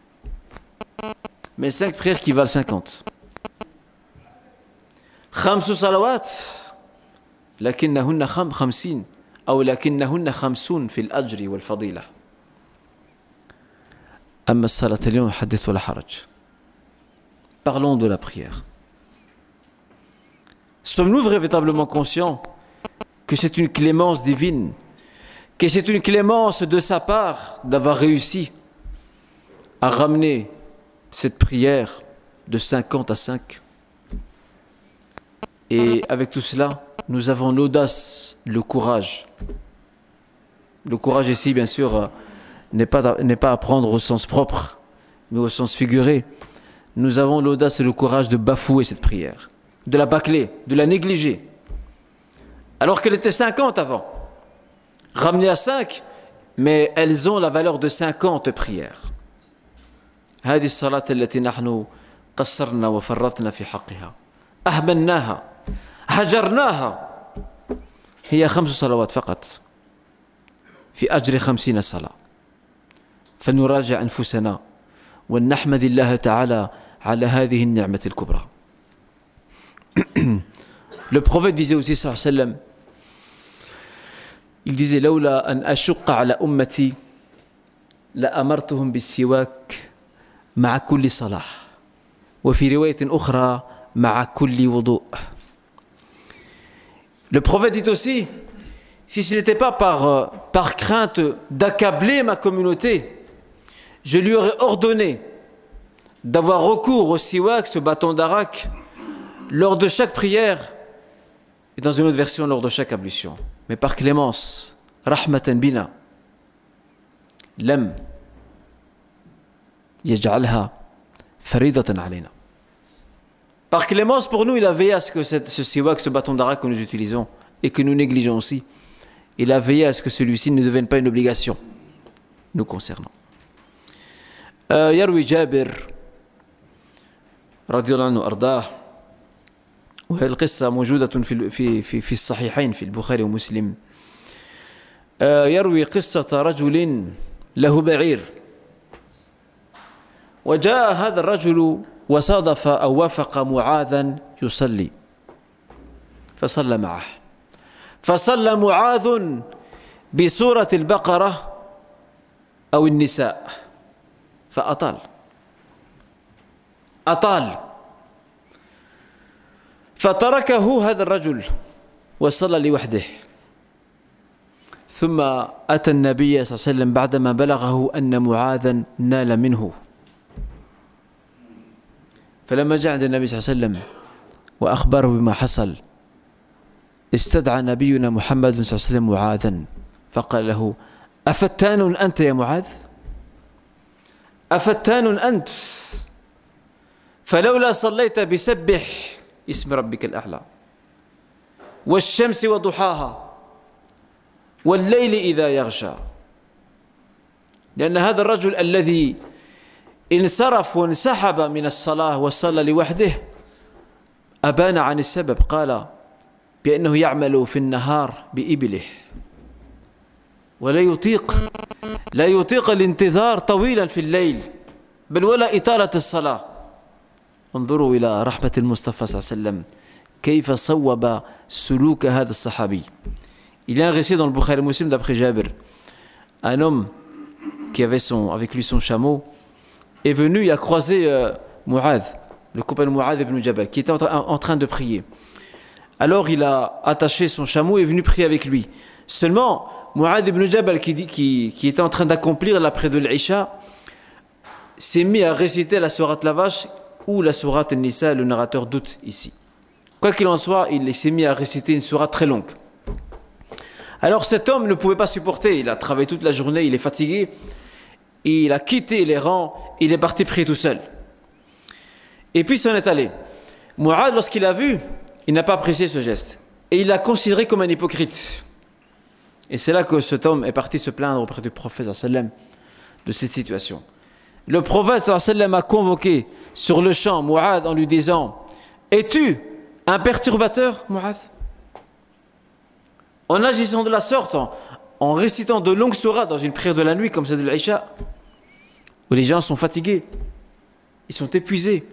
Mais 5 prières qui valent 50. 5 صلوات لكنهن 50 أو لكنهن 50 في الأجر والفضيلة. أما الصلاة اليوم حدث ولا حرج. Parlons de la prière. Sommes-nous véritablement conscients que c'est une clémence divine, que c'est une clémence de sa part d'avoir réussi à ramener cette prière de 50 à 5? Et avec tout cela, nous avons l'audace, le courage. Le courage ici, bien sûr, n'est pas à prendre au sens propre, mais au sens figuré. Nous avons l'audace et le courage de bafouer cette prière, de la bâcler, de la négliger. Alors qu'elle était 50 avant, ramenée à 5, mais elles ont la valeur de 50 prières. هذه الصلاة التي نحن قصرنا وفرطنا في حقها أهملناها هجرناها هي 5 صلوات فقط في أجر 50 صلاة. فلنراجع أنفسنا ونحمد الله تعالى على هذه النعمة الكبرى. Le prophète disait aussi sallallahu alayhi wa sallam, il disait لولا أن أشق على أمتي لأمرتهم بالسواك مع كل صلاة وفي رواية أخرى مع كل وضوء. Le prophète dit aussi, si ce n'était pas par crainte d'accabler ma communauté, je lui aurais ordonné d'avoir recours au siwak, ce bâton d'arak, lors de chaque prière et dans une autre version lors de chaque ablution. Mais par clémence, rahmatan bina, lam yaj'alha faridatan alayna. Par clémence pour nous, il a veillé à ce que ce siwak, ce bâton d'arak que nous utilisons et que nous négligeons aussi, il a veillé à ce que celui-ci ne devienne pas une obligation nous concernant. يروي جابر رضي الله عنه أرضاه، وهذه القصة موجودة في الصحيحين في البخاري ومسلم. يروي قصة رجل له بعير، وجاء هذا الرجل وصادف أو وافق معاذا يصلي فصلى معه، فصلى معاذ بسورة البقرة أو النساء فأطال فتركه هذا الرجل وصلى لوحده. ثم أتى النبي صلى الله عليه وسلم بعدما بلغه أن معاذا نال منه، فلما جاء عند النبي صلى الله عليه وسلم وأخبره بما حصل استدعى نبينا محمد صلى الله عليه وسلم معاذا فقال له: أفتان أنت يا معاذ؟ أفتان أنت؟ فلولا صليت بسبح اسم ربك الأعلى والشمس وضحاها والليل إذا يغشى. لأن هذا الرجل الذي انصرف وانسحب من الصلاة وصلى لوحده أبان عن السبب، قال بأنه يعمل في النهار بإبله ولا يطيق الانتظار طويلا في الليل، بل ولا إطالة الصلاة. انظروا إلى رحمة المصطفى صلى الله عليه وسلم كيف صوب سلوك هذا الصحابي. Il y a un récit dans le Bukhari Muslim d'après Jabir. Un homme qui avait avec lui son chameau est venu, il a croisé Mu'adh, le compagnon Mu'adh ibn Jabal, qui était en train de prier. Alors il a attaché son chameau et est venu prier avec lui. Seulement, Mu'adh ibn Jabal, qui était en train d'accomplir l'après de l'Isha, s'est mis à réciter la sourate la vache ou la sourate An-Nisa, le narrateur doute ici. Quoi qu'il en soit, il s'est mis à réciter une sourate très longue. Alors cet homme ne pouvait pas supporter, il a travaillé toute la journée, il est fatigué, il a quitté les rangs, il est parti prier tout seul. Et puis il s'en est allé. Mu'adh, lorsqu'il a vu, il n'a pas apprécié ce geste. Et il l'a considéré comme un hypocrite. Et c'est là que cet homme est parti se plaindre auprès du prophète sallam de cette situation. Le prophète sallam a convoqué sur le champ Mu'adh en lui disant: es-tu un perturbateur, Mu'adh? En agissant de la sorte, en récitant de longues sourates dans une prière de la nuit comme celle de l'Aïcha, où les gens sont fatigués, ils sont épuisés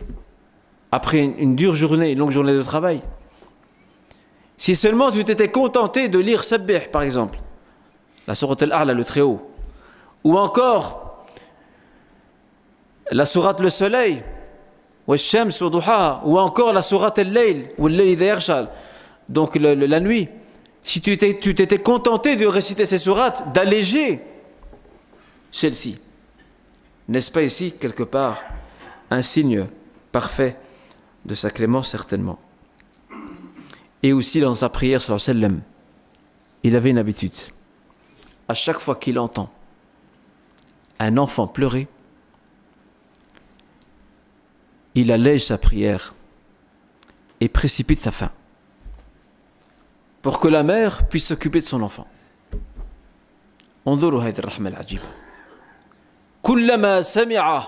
après une dure journée, une longue journée de travail. Si seulement tu t'étais contenté de lire Sabbih, par exemple, la sourate Al-A'la, le très haut, ou encore la sourate le soleil, ou Shams wa Duhaha, ou encore la sourate Al-Layl, ou Al-Layl idha yaghsha, donc la nuit. Si tu t'étais contenté de réciter ces sourates, d'alléger celle-ci, n'est-ce pas ici, quelque part, un signe parfait de sa clémence, certainement? Et aussi dans sa prière, sallallahu alayhi wa sallam, il avait une habitude. À chaque fois qu'il entend un enfant pleurer, il allège sa prière et précipite sa fin, pour que la mère puisse s'occuper de son enfant. انظروا هذه الرحمة العجيبة. كلما سمع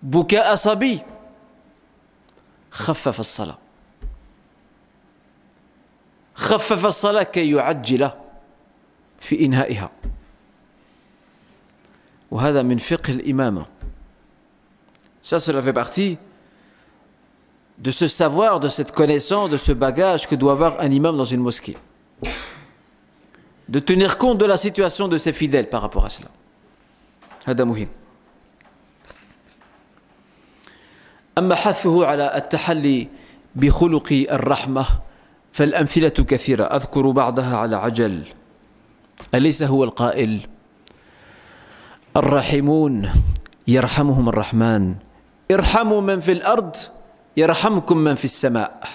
بكاء صبي خفف الصلاة. خفف الصلاة كي يعجل في إنهائها. وهذا من فقه الإمامة. Ça, cela fait partie de ce savoir, de cette connaissance, de ce bagage que doit avoir un imam dans une mosquée. De tenir compte de la situation de ses fidèles par rapport à cela. هذا مهم. أما حثه على التحلي بخلق الرحمة فالأمثلة كثيرة أذكر بعضها على عجل. أليس هو القائل الراحمون يرحمهم الرحمن ارحموا من في الأرض يرحمكم من في السماء.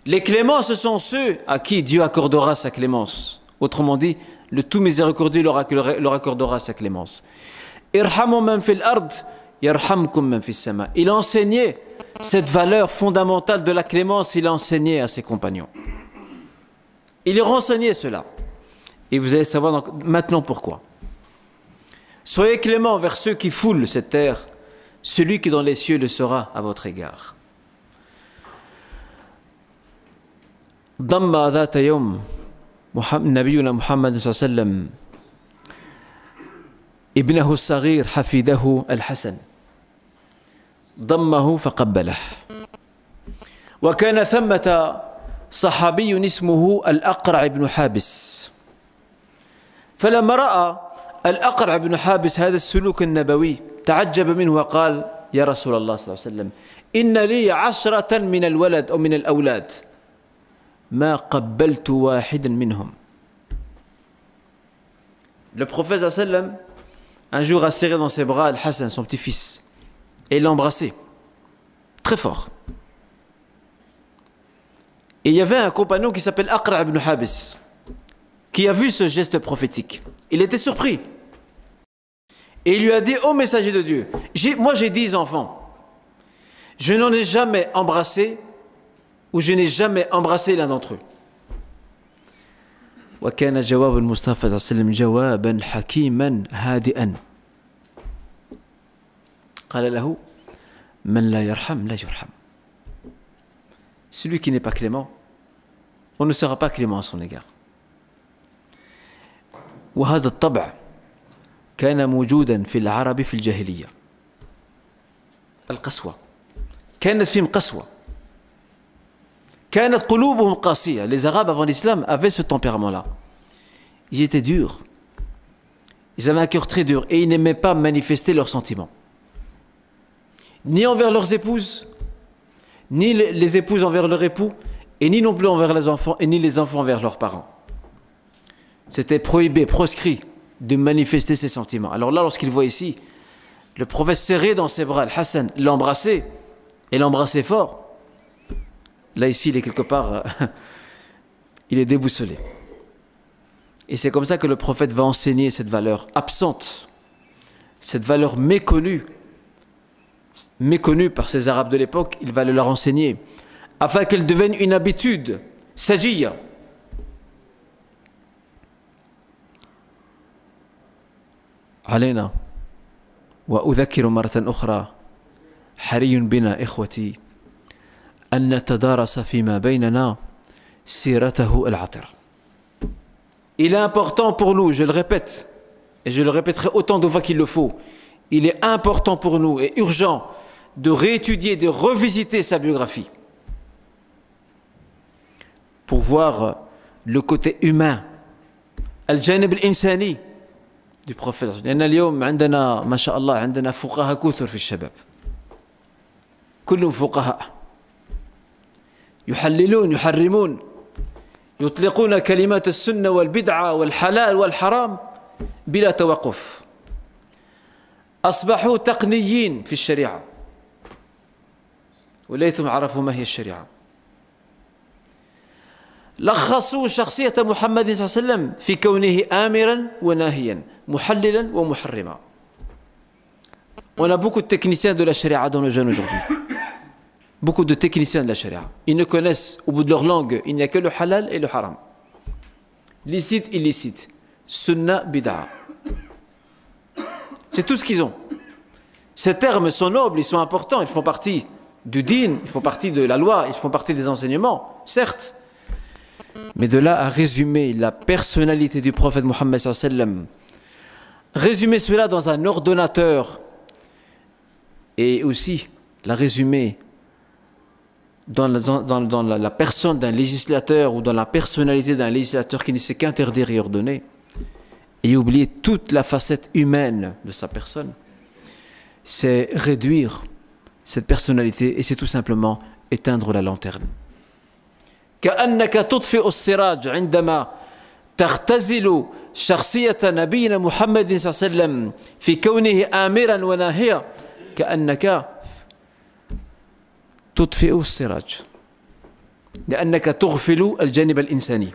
Les cléments, ce sont ceux à qui Dieu accordera sa clémence. Autrement dit, le tout miséricordieux leur accordera sa clémence. Irhamu man fil ard yarhamkum man fis sama. Il enseignait cette valeur fondamentale de la clémence, il enseignait à ses compagnons. Il leur enseignait cela. Et vous allez savoir donc maintenant pourquoi. Soyez clément envers ceux qui foulent cette terre, celui qui dans les cieux le sera à votre égard. ضم ذات يوم نبينا محمد صلى الله عليه وسلم ابنه الصغير حفيده الحسن ضمه فقبله وكان ثمة صحابي اسمه الأقرع بن حابس فلما رأى الأقرع بن حابس هذا السلوك النبوي تعجب منه وقال يا رسول الله صلى الله عليه وسلم إن لي 10 من الولد أو من الأولاد ما قبلت واحدا منهم. Le prophète sallam un jour a serré dans ses bras Al-Hassan, son petit-fils, et l'a embrassé très fort. Et il y avait un compagnon qui s'appelle Aqra' ibn Habis qui a vu ce geste prophétique. Il était surpris. Et il lui a dit, ô messager de Dieu, moi j'ai 10 enfants. Je n'en ai jamais embrassé ou je n'ai jamais embrassé l'un d'entre eux. وكان جواب المصطفى صلى الله عليه وسلم جوابا حكيما هادئا قال له من لا يرحم لا يرحم. Celui qui n'est pas clément, on ne sera pas clément à son égard. وهذا الطبع كان موجودا في العرب في الجاهلية. القسوة كانت فيهم قسوة. كانت قلوبهم قاسية. Les Arabes avant l'islam avaient ce tempérament-là. Ils étaient durs. Ils avaient un cœur très dur et ils n'aimaient pas manifester leurs sentiments. Ni envers leurs épouses, ni les épouses envers leurs époux, et ni non plus envers les enfants, et ni les enfants envers leurs parents. C'était prohibé, proscrit de manifester ses sentiments. Alors là, lorsqu'il voit ici le prophète serré dans ses bras, Al-Hassan, l'embrasser, et l'embrasser fort, là ici, il est quelque part, il est déboussolé. Et c'est comme ça que le prophète va enseigner cette valeur absente, cette valeur méconnue par ces Arabes de l'époque, il va le leur enseigner, afin qu'elle devienne une habitude, sajiyya. علينا وأذكر مرة أخرى حري بنا إخوتي أن نتدارس فيما بيننا سيرته العطرة. Il est important pour nous, je le répète, et je le répéterai autant de fois qu'il le faut, il est important pour nous et urgent de réétudier, de revisiter sa biographie pour voir le côté humain, al-janib al-insani du prophète. لأن اليوم عندنا ما شاء الله عندنا فقهاء كثر في الشباب كلهم فقهاء يحللون يحرمون يطلقون كلمات السنة والبدعة والحلال والحرام بلا توقف أصبحوا تقنيين في الشريعة وليتهم عرفوا ما هي الشريعة. لخصوا شخصية محمد صلى الله عليه وسلم في كونه آمرا وناهيا محللا ومحرما. On a beaucoup de techniciens de la charia dans le jeune aujourd'hui. Beaucoup de techniciens de la charia. Ils ne connaissent, au bout de leur langue, il n'y a que le halal et le haram. Licite, illicite. Sunna, bid'a. C'est tout ce qu'ils ont. Ces termes sont nobles, ils sont importants, ils font partie du din, ils font partie de la loi, ils font partie des enseignements, certes. Mais de là à résumer la personnalité du prophète Mohammed sallallahu alayhi wa sallam, résumer cela dans un ordonnateur et aussi la résumer dans la personne d'un législateur ou dans la personnalité d'un législateur qui ne sait qu'interdire et ordonner, et oublier toute la facette humaine de sa personne, c'est réduire cette personnalité et c'est tout simplement éteindre la lanterne. كأنك تطفئ السراج عندما تختزل شخصية نبينا محمد صلى الله عليه وسلم في كونه آمرا وناهيا كأنك تطفئ السراج لأنك تغفل الجانب الإنساني.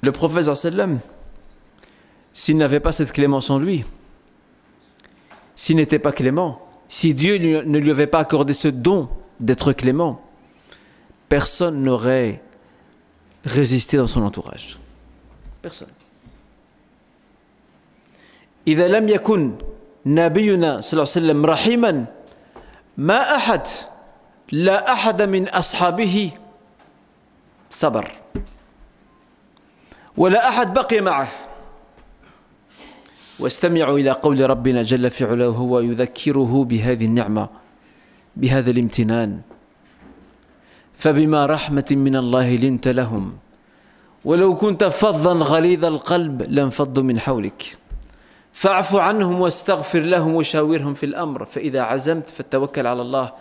Le prophète صلى الله عليه وسلم, s'il n'avait pas cette clémence en lui, s'il n'était pas clément, si Dieu ne lui avait pas accordé ce don d'être clément, personne n'aurait résisté dans son entourage. Personne. إذا لم يكن نبينا صلى الله عليه وسلم رحيما ما أحد لا أحد من أصحابه صبر ولا أحد بقي معه. واستمعوا إلى قول ربنا جل في علاه وهو يذكره بهذه النعمة بهذا الامتنان فبما رحمة من الله لنت لهم ولو كنت فظا غليظ القلب لانفضوا من حولك فاعف عنهم واستغفر لهم وشاورهم في الأمر فإذا عزمت فتوكل على الله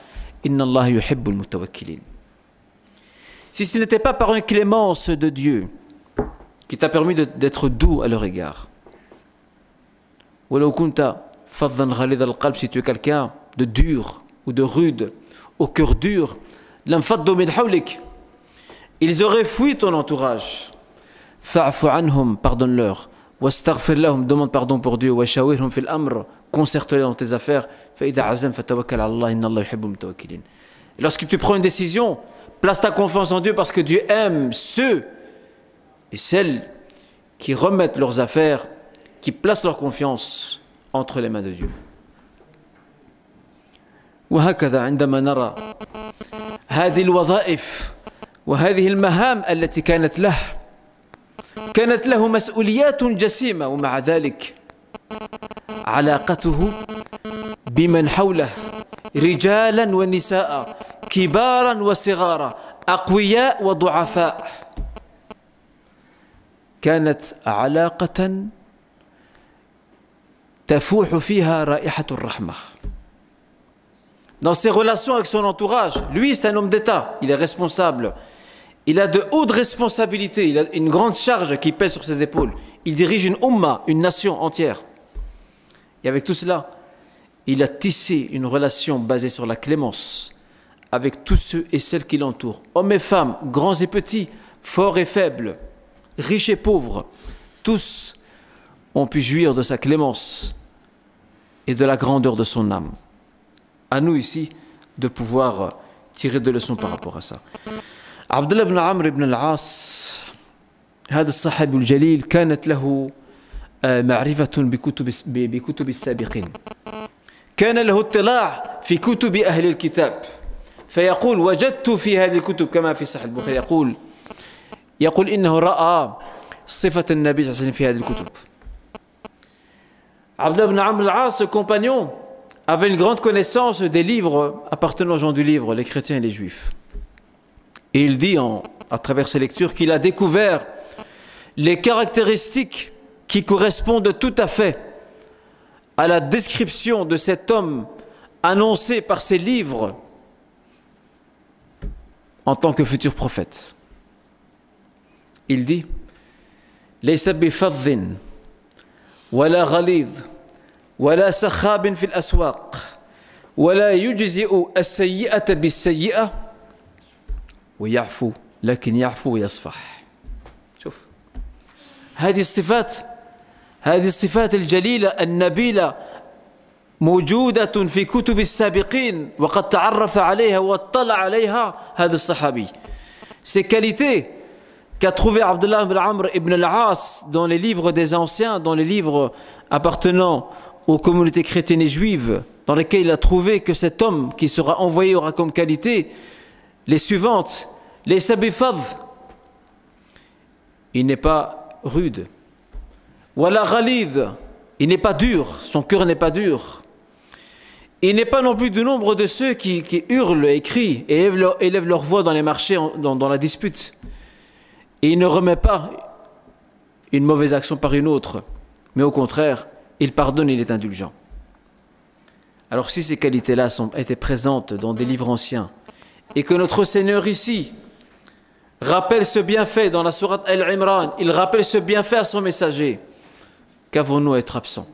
إن الله يحب المتوكلين. Si ce n'était pas par une clémence de Dieu qui t'a permis d'être doux à leur égard, ولو كنت فظا غليظ القلب, si tu es quelqu'un de dur ou de rude, au cœur dur, لانفضوا من حولك, ils auraient fui ton entourage. فاعف عنهم, pardonne-leur. واستغفر لهم, demande pardon pour Dieu. وشاورهم في الأمر, concerte-les dans tes affaires. فإذا عزمت فتوكل على الله إن الله يحب المتوكلين. Et lorsque tu prends une décision, place ta confiance en Dieu parce que Dieu aime ceux et celles qui remettent leurs affaires, qui placent leur confiance entre les mains de Dieu. وهكذا عندما نرى هذه الوظائف وهذه المهام التي كانت له مسؤوليات جسيمة ومع ذلك علاقته بمن حوله رجالا ونساء كبارا وصغارا أقوياء وضعفاء كانت علاقة تفوح فيها رائحة الرحمة. Dans ses relations avec son entourage, lui c'est un homme d'État, il est responsable, il a de hautes responsabilités, il a une grande charge qui pèse sur ses épaules, il dirige une umma, une nation entière. Et avec tout cela, il a tissé une relation basée sur la clémence avec tous ceux et celles qui l'entourent, hommes et femmes, grands et petits, forts et faibles, riches et pauvres, tous ont pu jouir de sa clémence et de la grandeur de son âme. À nous ici de pouvoir tirer des leçons par rapport à ça. Abdullah ibn Amr ibn al-As, هذا الصحابي الجليل كانت له معرفة بكتب السابقين. كان له اطلاع في كتب أهل الكتاب. فيقول وجدت في هذه الكتب كما في صحيح البخاري يقول إنه رأى صفة النبي صلى الله عليه وسلم في هذه الكتب. Abdullah ibn Amr al-As, ce compagnon, avait une grande connaissance des livres appartenant aux gens du livre, les chrétiens et les juifs. Et il dit à travers ses lectures qu'il a découvert les caractéristiques qui correspondent tout à fait à la description de cet homme annoncé par ses livres en tant que futur prophète. Il dit ليس بفظ ولا غليظ ولا سخاب في الأسواق ولا يجزئ السيئة بالسيئة ويعفو لكن يعفو ويصفح. شوف هذه الصفات الجليلة النبيلة موجودة في كتب السابقين وقد تعرف عليها واطلع عليها هذا الصحابي. Ces qualités qu'a trouvé Abdullah ibn Amr ibn al-As dans les livres des anciens, dans les livres appartenant aux communautés chrétiennes et juives, dans lesquels il a trouvé que cet homme qui sera envoyé aura comme qualité les suivantes, les sabifad, il n'est pas rude. Wala ghalid, il n'est pas dur, son cœur n'est pas dur. Il n'est pas non plus du nombre de ceux qui hurlent et crient et élèvent leur voix dans les marchés, dans la dispute. Et il ne remet pas une mauvaise action par une autre, mais au contraire, il pardonne, il est indulgent. Alors si ces qualités-là étaient présentes dans des livres anciens, et que notre Seigneur ici rappelle ce bienfait dans la sourate Al-Imran, il rappelle ce bienfait à son messager, qu'avons-nous à être absents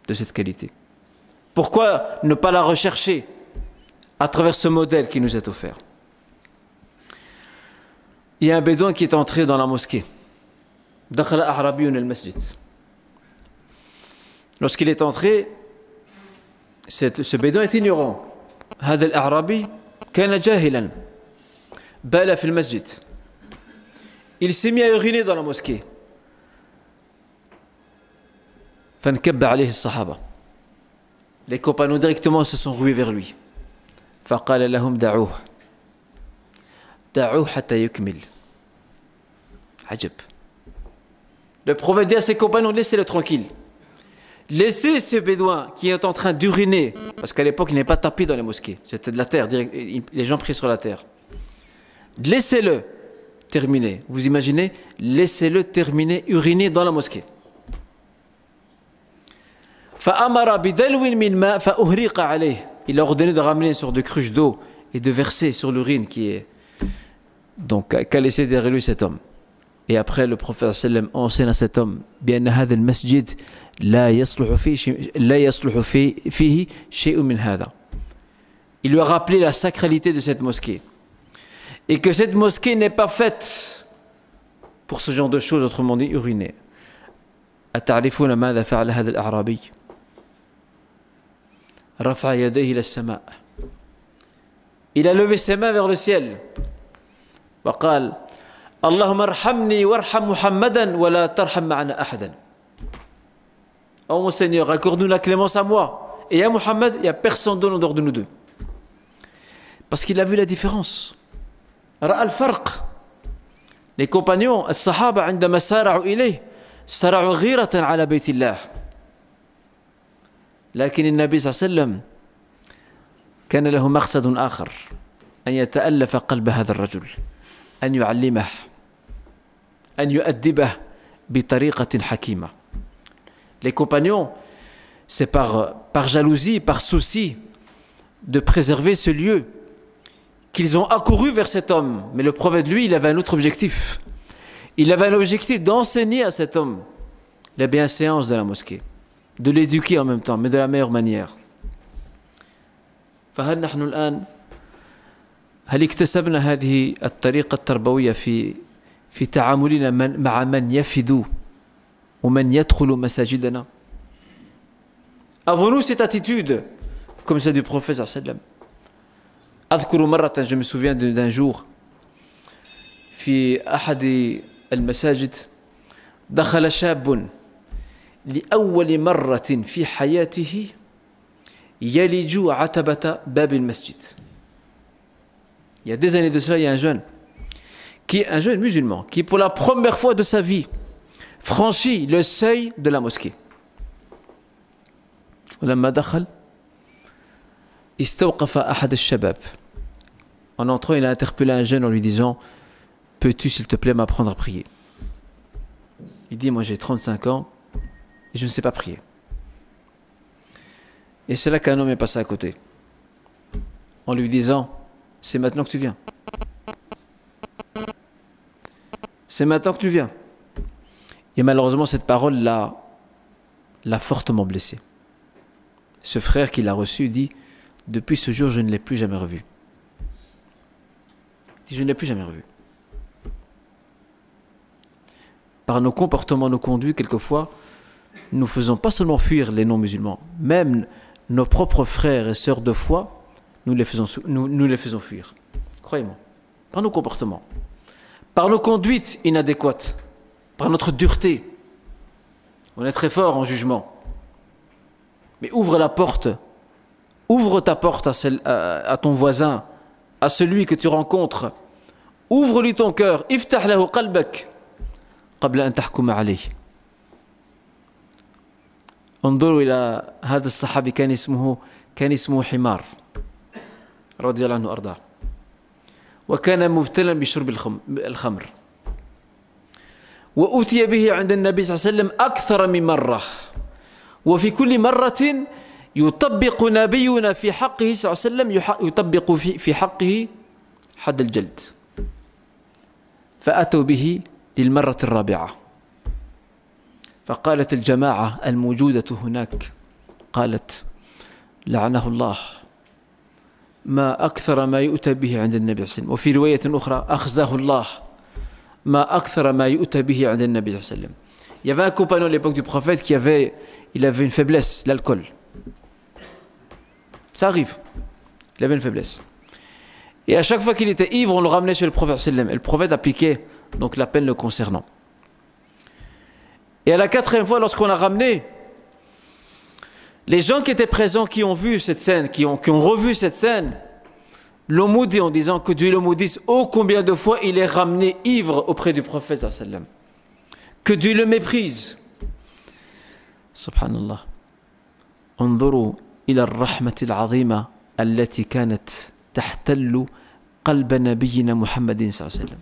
de cette qualité? Pourquoi ne pas la rechercher à travers ce modèle qui nous est offert? Il y a un bédouin qui est entré dans la mosquée. Dakhala a'rabiyun al-masjid. Lorsqu'il est entré, ce bédouin est ignorant. هذا الأعرابي كان جاهلا بال في المسجد. Il s'est mis à uriner dans la mosquée. فانكب عليه الصحابة. Les compagnons directement se sont rués vers lui. فقال لهم دعوه دعوه حتى يكمل. عجب. Le prophète dit à ses compagnons, laissez-le tranquille. Laissez ce bédouin qui est en train d'uriner, parce qu'à l'époque il n'est pas tapis dans les mosquées, c'était de la terre, les gens priaient sur la terre. Laissez-le terminer. Vous imaginez, laissez-le terminer, uriner dans la mosquée. Il a ordonné de ramener une sorte de cruche d'eau et de verser sur l'urine qu'a laissé derrière lui cet homme. Et après, le prophète sallam enseigne à cet homme بأن هذا المسجد لا يصلح فيه شيء من هذا. Il lui a rappelé la sacralité de cette mosquée et que cette mosquée n'est pas faite pour ce genre de choses, autrement dit uriner. أتعرفون ماذا فعل هذا الأعرابي؟ رفع يديه إلى السماء. Il a levé ses mains vers le ciel. وقال اللهم ارحمني وارحم محمدا ولا ترحم معنا أحدا. Oh mon Seigneur, accorde-nous la clémence à moi et à Muhammad, il n'y a personne d'autre en dehors de nous deux. Parce qu'il a vu la différence. رأى الفرق. Les compagnons, الصحابة عندما سارعوا إليه سارعوا غيرة على بيت الله. لكن النبي صلى الله عليه وسلم كان له مقصد آخر أن يتألف قلب هذا الرجل أن يعلمه أن يؤدبه بطريقة حكيمة. Les compagnons, c'est par jalousie, par souci de préserver ce lieu qu'ils ont accouru vers cet homme. Mais le prophète, lui, il avait un autre objectif. Il avait un objectif d'enseigner à cet homme la bienséance de la mosquée, de l'éduquer en même temps, mais de la meilleure manière. فهل نحن الآن هل اكتسبنا هذه الطريقة التربوية في تعاملنا مع من يفد ومن يدخل مساجدنا؟ Avons-nous cette attitude comme celle du prophète sallallahu alayhi wa sallam? أذكر مرة, je me souviens d'un jour في أحد المساجد دخل شاب لأول مرة في حياته يلج عتبة باب المسجد. Il y a des années de cela, il y a un jeune musulman qui pour la première fois de sa vie franchit le seuil de la mosquée. ولما دخل استوقف أحد الشباب. En entrant, il a interpellé un jeune en lui disant: peux-tu s'il te plaît m'apprendre à prier? Il dit: moi j'ai 35 ans et je ne sais pas prier. Et c'est là qu'un homme est passé à côté en lui disant: c'est maintenant que tu viens. C'est maintenant que tu viens. Et malheureusement, cette parole l'a fortement blessé. Ce frère qui l'a reçu dit: depuis ce jour, je ne l'ai plus jamais revu. Il dit: je ne l'ai plus jamais revu. Par nos comportements, nos conduites, quelquefois, nous faisons pas seulement fuir les non-musulmans, même nos propres frères et sœurs de foi, nous les faisons fuir. Croyez-moi. Par nos comportements, par nos conduites inadéquates, par notre dureté. On est très fort en jugement. Mais ouvre ta porte à ton voisin à celui que tu rencontres, ouvre-lui ton cœur, iftah lahu qalbak qabla an tahkuma alayh. انظروا إلى هذا الصحابي كان اسمه حمار رضي الله عنه وأرضاه وكان مبتلا بشرب الخمر وأتي به عند النبي صلى الله عليه وسلم أكثر من مرة وفي كل مرة يطبق نبينا في حقه صلى الله عليه وسلم يطبق في حقه حد الجلد فأتوا به للمرة الرابعة فقالت الجماعة الموجودة هناك قالت لعنه الله ما أكثر ما يؤتى به عند النبي صلى الله عليه وسلم وفي رواية أخرى أخزاه الله ما أكثر ما يؤتى به عند النبي صلى الله عليه وسلم. Il y avait un compagnon à l'époque du prophète qui avait une faiblesse, l'alcool. Ça arrive. Il avait une faiblesse. Et à chaque fois qu'il était ivre, on le ramenait chez le prophète sallallahu alayhi wa sallam. Et le prophète appliquait donc la peine le concernant. Et à la 4e fois, lorsqu'on l'a ramené, les gens qui étaient présents, qui ont vu cette scène, qui ont revu cette scène, l'ont maudit en disant que Dieu le maudisse. Oh, combien de fois il est ramené ivre auprès du prophète sallallahu alayhi wa sallam. Que Dieu le méprise. Subhanallah. انظروا إلى الرحمة العظيمة التي كانت تحتل قلب نبينا محمد صلى الله عليه وسلم.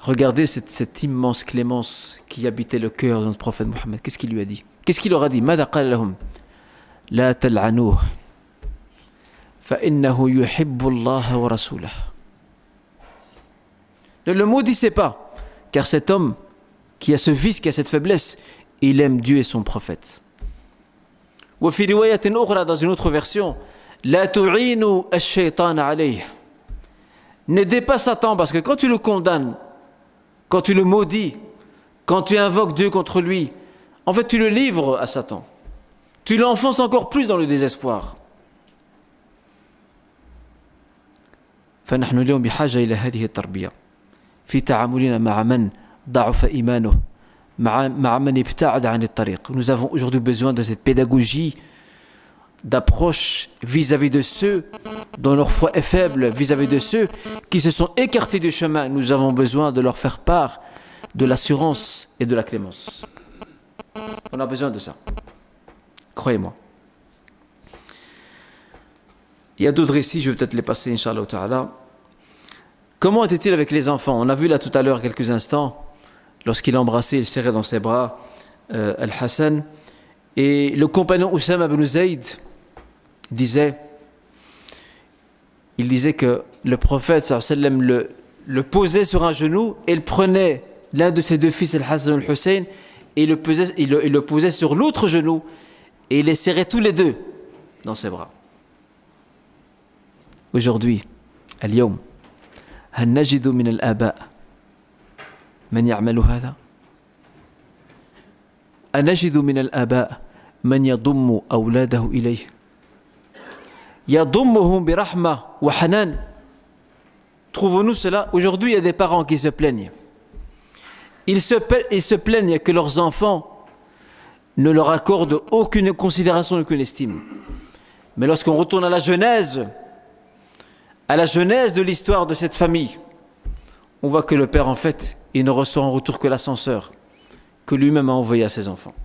Regardez cette immense clémence qui habitait le cœur de notre prophète Mohammed. Qu'est-ce qu'il lui a dit? Qu'est-ce qu'il leur a dit? ماذا قال لهم؟ لا تلعنوه فإنه يحب الله ورسوله. Ne le maudissez pas, car cet homme qui a ce vice, qui a cette faiblesse, il aime Dieu et son prophète. وفي رواية أخرى, dans une autre version, لا تعينوا الشيطان عليه. N'aidez pas Satan, parce que quand tu le condamnes, quand tu le maudis, quand tu invoques Dieu contre lui, en fait tu le livres à Satan. Tu l'enfonces encore plus dans le désespoir. فنحن اليوم بحاجة إلى هذه التربية في تعاملنا مع من ضعف إيمانه مع من ابتعد عن الطريق. Nous avons aujourd'hui besoin de cette pédagogie d'approche vis-à-vis de ceux dont leur foi est faible, vis-à-vis de ceux qui se sont écartés du chemin. Nous avons besoin de leur faire part de l'assurance et de la clémence. On a besoin de ça. Croyez-moi. Il y a d'autres récits, je vais peut-être les passer, Inch'Allah ta'ala. Comment était-il avec les enfants? On a vu là tout à l'heure quelques instants, lorsqu'il embrassait, il serrait dans ses bras Al-Hassan. Et le compagnon Oussama ibn Zayd disait que le prophète sallallahu alayhi wa sallam le posait sur un genou et il prenait l'un de ses deux fils, Al-Hassan et Al-Hussein, et il le posait sur l'autre genou et il les serrait tous les deux dans ses bras. Aujourd'hui, اليوم هل نجد من الآباء من يعمل هذا؟ أنجد من الآباء من يضم أولاده إليه يضمهم برحمة وحنان. Trouvons-nous cela? Aujourd'hui, il y a des parents qui se plaignent. Ils se plaignent que leurs enfants ne leur accordent aucune considération, aucune estime. Mais lorsqu'on retourne à la genèse de l'histoire de cette famille, on voit que le père, en fait, il ne reçoit en retour que l'ascenseur que lui-même a envoyé à ses enfants.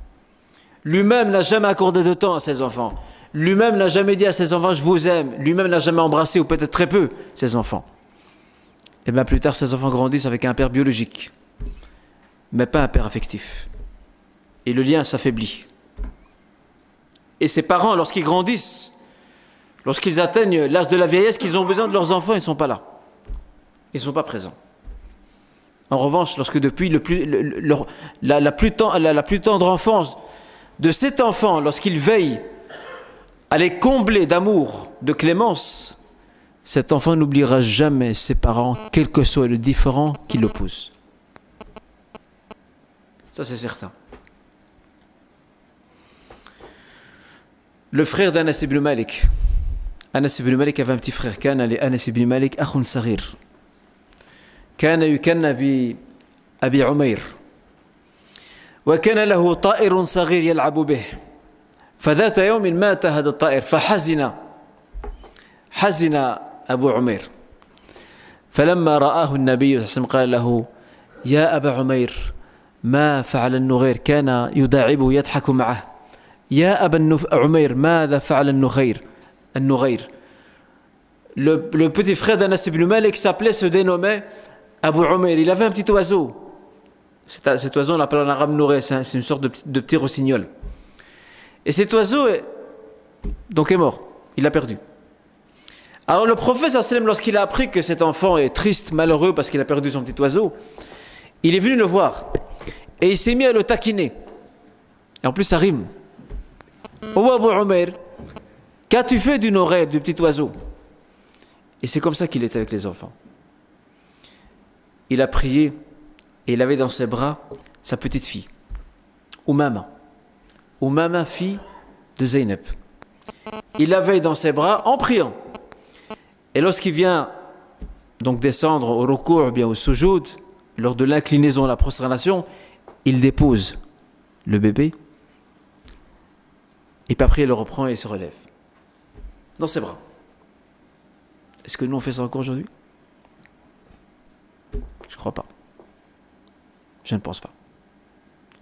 Lui-même n'a jamais accordé de temps à ses enfants. Lui-même n'a jamais dit à ses enfants « je vous aime ». Lui-même n'a jamais embrassé, ou peut-être très peu, ses enfants. Et bien plus tard, ses enfants grandissent avec un père biologique, mais pas un père affectif. Et le lien s'affaiblit. Et ses parents, lorsqu'ils grandissent, lorsqu'ils atteignent l'âge de la vieillesse, qu'ils ont besoin de leurs enfants, ils ne sont pas là. Ils ne sont pas présents. En revanche, lorsque depuis la plus tendre enfance de cet enfant, lorsqu'il veille à les combler d'amour, de clémence, cet enfant n'oubliera jamais ses parents, quel que soit le différend qui l'oppose. Ça, c'est certain. Le frère d'Anas ibn Malik. Anas ibn Malik avait un petit frère. كان لأنس بن مالك أخ صغير. كان يكنى بأبي عمير. وكان له طائر صغير يلعب به. فذات يوم مات هذا الطائر فحزن حزن أبو عمير فلما رآه النبي صلى الله عليه وسلم قال له يا أبا عمير ما فعل النغير كان يداعبه يضحك معه يا أبا عمير ماذا فعل النغير le petit frère d'Anas ibn Malik se dénommait Abu Umair. Il avait un petit oiseau. Cet oiseau, on l'appelle en arabe nouré. C'est une sorte de petit rossignol. Et cet oiseau est mort. Il l'a perdu. Alors le prophète, lorsqu'il a appris que cet enfant est triste, malheureux parce qu'il a perdu son petit oiseau, il est venu le voir. Et il s'est mis à le taquiner. Et en plus, ça rime. Oh Abu Umair, qu'as-tu fait d'une oreille, du petit oiseau? Et c'est comme ça qu'il était avec les enfants. Il a prié et il avait dans ses bras sa petite fille, Oumama, fille de Zeynep. Il l'avait dans ses bras en priant. Et lorsqu'il vient donc descendre au ruku', bien au sujoud, lors de l'inclinaison, la prosternation, il dépose le bébé et puis après il le reprend et il se relève dans ses bras. Est-ce que nous on fait ça encore aujourd'hui? Je ne crois pas. Je ne pense pas.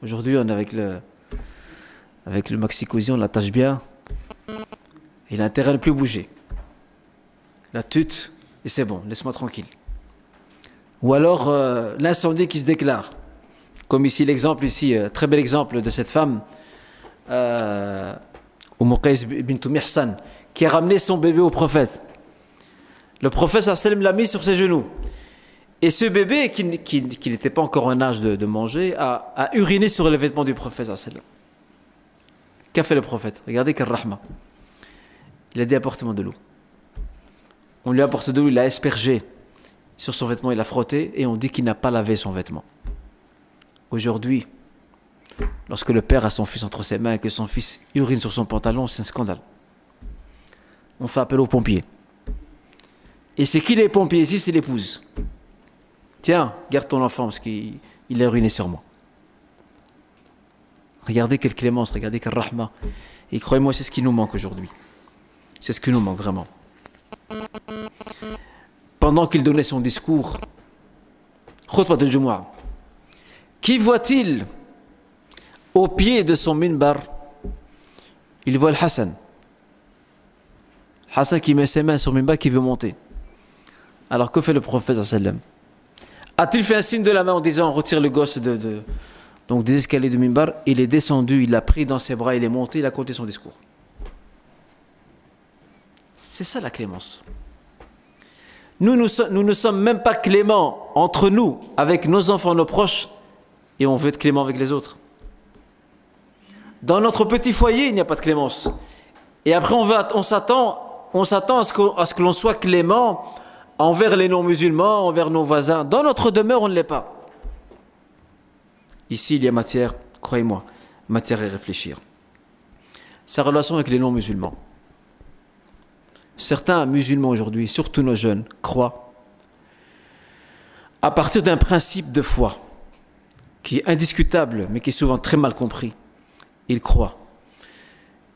Aujourd'hui, on avec le maxi-cosy, on l'attache bien. Il a intérêt à ne plus bouger. La tute, et c'est bon, laisse-moi tranquille. Ou alors l'incendie qui se déclare. Comme ici, l'exemple, très bel exemple de cette femme, Umm Qais bint Mihsan, qui a ramené son bébé au prophète. Le prophète l'a mis sur ses genoux. Et ce bébé, qui n'était pas encore en âge de manger, a uriné sur les vêtements du prophète. Qu'a fait le prophète? Regardez quel rahma. Il a dit apportez-moi de l'eau. On lui a apporté de l'eau, il l'a aspergé sur son vêtement, il l'a frotté, et on dit qu'il n'a pas lavé son vêtement. Aujourd'hui, lorsque le père a son fils entre ses mains et que son fils urine sur son pantalon, c'est un scandale. On fait appel aux pompiers. Et c'est qui les pompiers ici? C'est l'épouse. Tiens, garde ton enfant parce qu'il a uriné sur moi. Regardez quelle clémence, regardez quel rahma. Et croyez-moi, c'est ce qui nous manque aujourd'hui. C'est ce qui nous manque vraiment. Pendant qu'il donnait son discours, Khutbah al-Jumu'ah, qui voit-il au pied de son minbar? Il voit le Hassan. Hassan qui met ses mains sur le minbar, qui veut monter. Alors que fait le prophète sallallahu alayhi wa sallam? A-t-il fait un signe de la main en disant retire le gosse donc des escaliers du minbar? Il est descendu, il l'a pris dans ses bras, il est monté, il a compté son discours. C'est ça la clémence. Nous ne sommes même pas cléments entre nous, avec nos enfants, nos proches, et on veut être clément avec les autres. Dans notre petit foyer, il n'y a pas de clémence. Et après, on s'attend à ce que l'on soit clément envers les non-musulmans, envers nos voisins. Dans notre demeure, on ne l'est pas. Ici, il y a matière, croyez-moi, matière à réfléchir. Sa relation avec les non-musulmans. Certains musulmans aujourd'hui, surtout nos jeunes, croient, à partir d'un principe de foi, qui est indiscutable, mais qui est souvent très mal compris, ils croient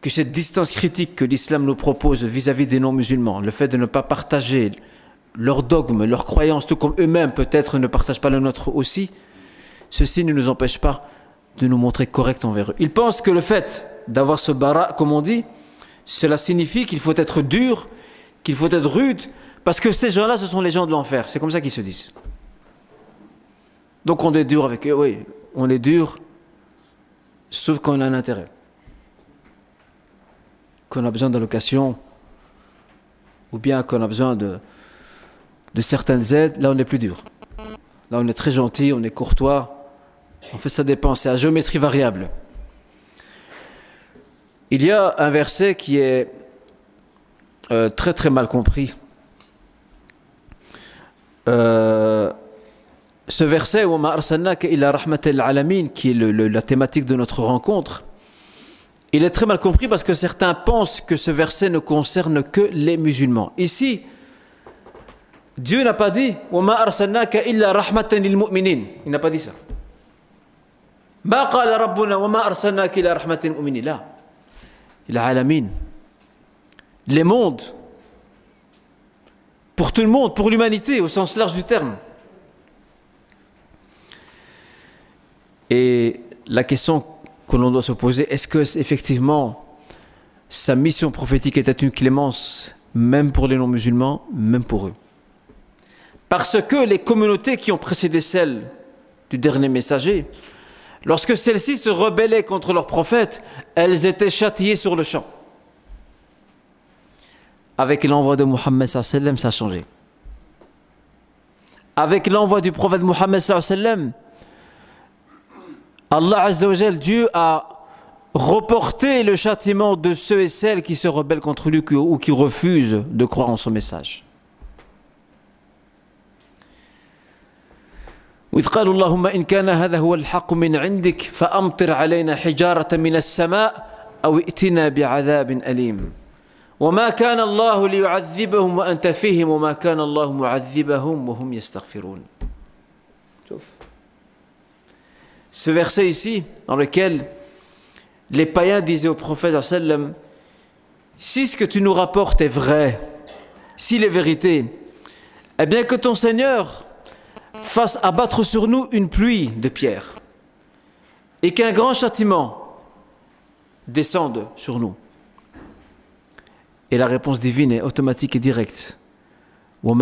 que cette distance critique que l'islam nous propose vis-à-vis des non-musulmans, le fait de ne pas partager leurs dogmes, leurs croyances, tout comme eux-mêmes peut-être ne partagent pas le nôtre aussi, ceci ne nous empêche pas de nous montrer corrects envers eux. Ils pensent que le fait d'avoir ce bara, comme on dit, cela signifie qu'il faut être dur, qu'il faut être rude, parce que ces gens-là, ce sont les gens de l'enfer. C'est comme ça qu'ils se disent. Donc on est dur avec eux, oui, on est dur, sauf quand on a un intérêt. Qu'on a besoin d'allocation, ou bien qu'on a besoin de certaines aides, là on est plus dur. Là on est très gentil, on est courtois, on fait sa dépense, c'est à géométrie variable. Il y a un verset qui est très très mal compris. Ce verset, وَمَا أَرْسَلْنَاكَ إِلَّا رَحْمَةً لِلْعَالَمِينَ, qui est la thématique de notre rencontre, il est très mal compris parce que certains pensent que ce verset ne concerne que les musulmans. Ici, Dieu n'a pas dit وَمَا أَرْسَلْنَاكَ إِلَّا رَحْمَةً لِلْمُؤْمِنِينَ. Il n'a pas dit ça. مَا قَالَ رَبُّنَا وَمَا أَرْسَلْنَاكَ إِلَّا رَحْمَةً لِلْمُؤْمِنِينَ. Là, العالمين, les mondes, pour tout le monde, pour l'humanité au sens large du terme. Et la question que l'on doit se poser, est-ce que effectivement sa mission prophétique était une clémence même pour les non-musulmans, même pour eux? Parce que les communautés qui ont précédé celles du dernier messager, lorsque celles-ci se rebellaient contre leur prophète, elles étaient châtiées sur le champ. Avec l'envoi de Mohammed sallallahu alayhi wa sallam, ça a changé. Avec l'envoi du prophète Mohammed sallallahu alayhi wa sallam, Allah Azza wa Jal, Dieu a reporté le châtiment de ceux et celles qui se rebellent contre lui ou qui refusent de croire en son message. وإذ قالوا اللهم إن كان هذا هو الحق من عندك فأمطر علينا حجارة من السماء أو ائتنا بعذاب أليم وما كان الله ليعذبهم وأنت فيهم وما كان الله معذبهم وهم يستغفرون. Ce verset ici, dans lequel les païens disaient au prophète sallam, si ce que tu nous rapportes est vrai, s'il est vérité, eh bien que ton Seigneur fasse abattre sur nous une pluie de pierres et qu'un grand châtiment descende sur nous. Et la réponse divine est automatique et directe. Dieu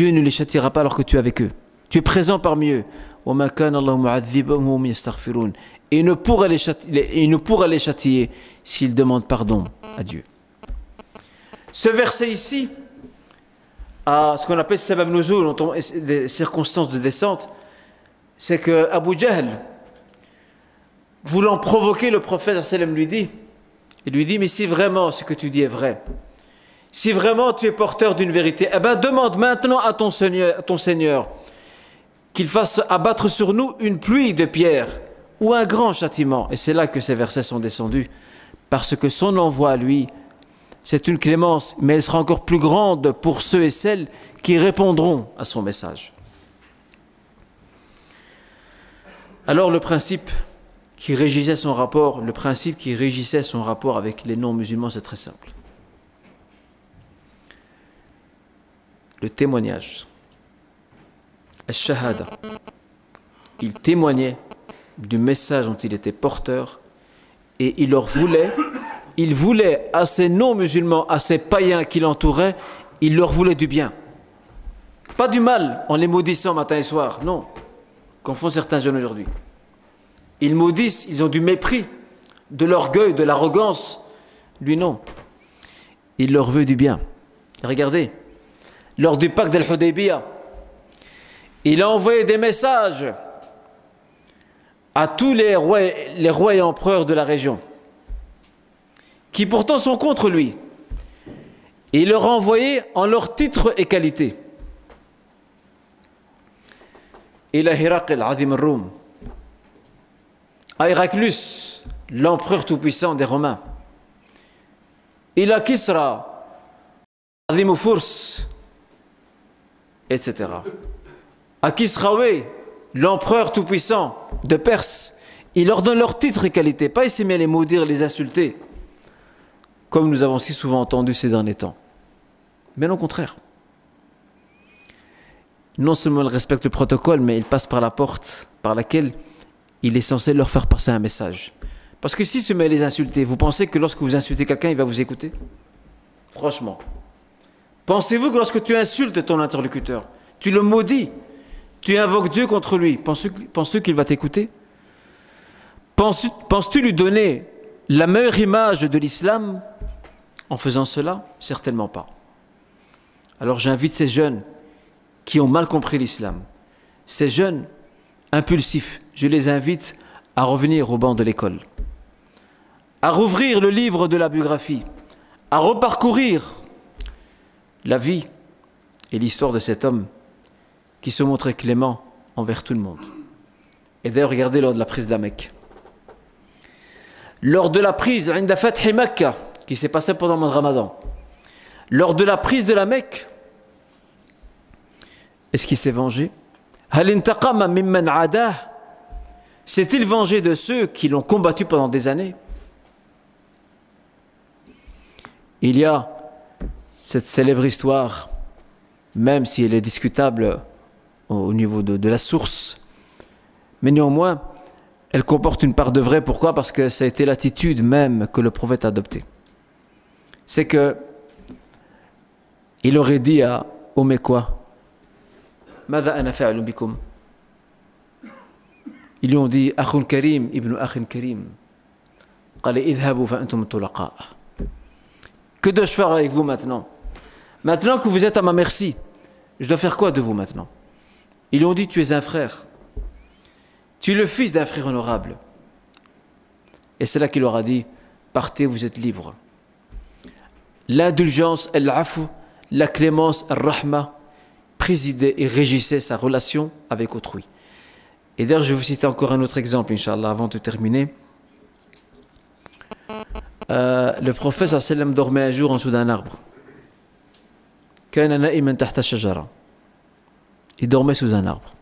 ne les châtiera pas alors que tu es avec eux. Tu es présent parmi eux. Et il ne pourra les châtier s'ils demandent pardon à Dieu. Ce verset ici a ce qu'on appelle sabab nuzul, des circonstances de descente. C'est que Abu Jahl, voulant provoquer le prophète sallam, lui dit, mais si vraiment ce que tu dis est vrai, si vraiment tu es porteur d'une vérité, eh bien demande maintenant à ton Seigneur qu'il fasse abattre sur nous une pluie de pierres ou un grand châtiment. Et c'est là que ces versets sont descendus, parce que son envoi à lui, c'est une clémence, mais elle sera encore plus grande pour ceux et celles qui répondront à son message. Alors le principe qui régissait son rapport, avec les non-musulmans, c'est très simple. Le témoignage. Al-Shahada. Il témoignait du message dont il était porteur et il voulait à ces non-musulmans, à ces païens qui l'entouraient, il leur voulait du bien. Pas du mal en les maudissant matin et soir, non, comme font certains jeunes aujourd'hui. Ils maudissent, ils ont du mépris, de l'orgueil, de l'arrogance. Lui non, il leur veut du bien. Regardez, lors du pacte d'Al-Hudaybiyah, il a envoyé des messages à tous les rois et empereurs de la région, qui pourtant sont contre lui. Et il leur a envoyé en leur titre et qualité. Il a Hiraql, Azim al-Rum, à Héraclus, l'empereur tout-puissant des Romains. Il a Kisra, Azim Furs, etc. À Kisraoué, l'empereur tout-puissant de Perse, il leur donne leur titre et qualité, pas il s'est mis à les maudire, les insulter, comme nous avons si souvent entendu ces derniers temps. Mais au contraire. Non seulement il respecte le protocole, mais il passe par la porte par laquelle il est censé leur faire passer un message. Parce que s'il se met à les insulter, vous pensez que lorsque vous insultez quelqu'un, il va vous écouter? Franchement. Pensez-vous que lorsque tu insultes ton interlocuteur, tu le maudis, tu invoques Dieu contre lui, penses-tu qu'il va t'écouter? Penses-tu lui donner la meilleure image de l'islam en faisant cela? Certainement pas. Alors j'invite ces jeunes qui ont mal compris l'islam, ces jeunes impulsifs, je les invite à revenir au banc de l'école, à rouvrir le livre de la biographie, à reparcourir la vie et l'histoire de cet homme qui se montrait clément envers tout le monde. Et d'ailleurs, regardez lors de la prise de la Mecque. Lors de la prise, Inda Fathi Makkah, qui s'est passée pendant le mois de Ramadan, lors de la prise de la Mecque, est-ce qu'il s'est vengé? Hal intaqama mimman adah? S'est-il vengé de ceux qui l'ont combattu pendant des années? Il y a cette célèbre histoire, même si elle est discutable au niveau de la source, mais néanmoins, elle comporte une part de vrai. Pourquoi? Parce que ça a été l'attitude même que le prophète a adoptée. C'est que il aurait dit à Mecquois, Mada ana fa'alun bikum. Ils lui ont dit, Akhun Karim, ibn Akhin Karim. Qala idhabu fa antum tulaqa. Que dois-je faire avec vous maintenant? Maintenant que vous êtes à ma merci, je dois faire quoi de vous maintenant? Ils lui ont dit, tu es un frère. Tu es le fils d'un frère honorable. Et c'est là qu'il leur a dit, partez, vous êtes libres. L'indulgence, al-afu, la clémence, al-rahma, présidait et régissait sa relation avec autrui. Et d'ailleurs, je vais vous citer encore un autre exemple, Inch'Allah, avant de terminer. Le prophète sallallahu alayhi wa sallam dormait un jour en dessous d'un arbre. Il dormait sous un arbre.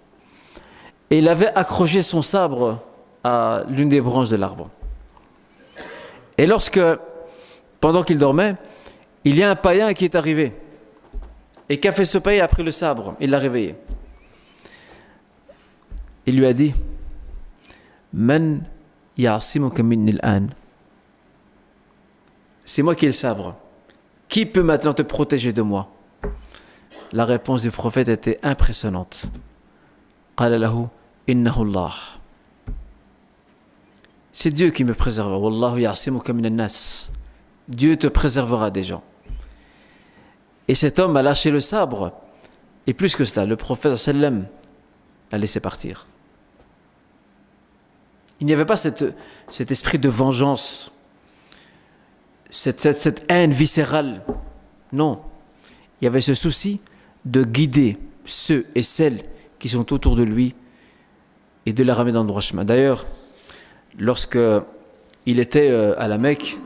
Et il avait accroché son sabre à l'une des branches de l'arbre. Et pendant qu'il dormait, il y a un païen qui est arrivé. Et qu'a fait ce païen après le sabre? Il l'a réveillé. Il lui a dit, Man ya'simuka minni al-an. C'est moi qui ai le sabre. Qui peut maintenant te protéger de moi? La réponse du prophète était impressionnante. Qala lahu innahu Allah. C'est Dieu qui me préservera. Wallahu ya'simuka min an-nas. Dieu te préservera des gens. Et cet homme a lâché le sabre. Et plus que cela, le prophète sallam a laissé partir. Il n'y avait pas cet esprit de vengeance, cette haine viscérale. Non. Il y avait ce souci de guider ceux et celles qui sont autour de lui et de les ramener dans le droit chemin. D'ailleurs, lorsque il était à la Mecque,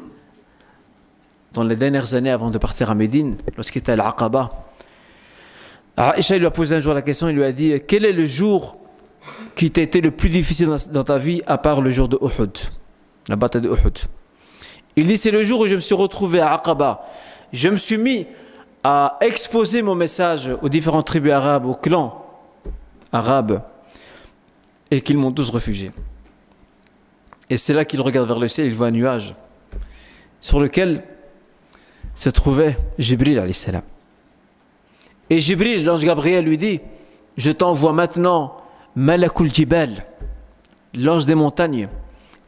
dans les dernières années avant de partir à Médine, lorsqu'il était à l'Aqaba, Aïcha lui a posé un jour la question, il lui a dit « Quel est le jour qui t'a été le plus difficile dans ta vie à part le jour de Uhud, la bataille de Uhud ?» Il dit « C'est le jour où je me suis retrouvé à Aqaba. Je me suis mis à exposer mon message aux différentes tribus arabes, aux clans arabes, et qu'ils m'ont tous refusé. » Et c'est là qu'il regarde vers le ciel, il voit un nuage sur lequel se trouvait Jibril alayhi salam. Et Jibril, l'ange Gabriel, lui dit, je t'envoie maintenant Malakul Jibal, l'ange des montagnes.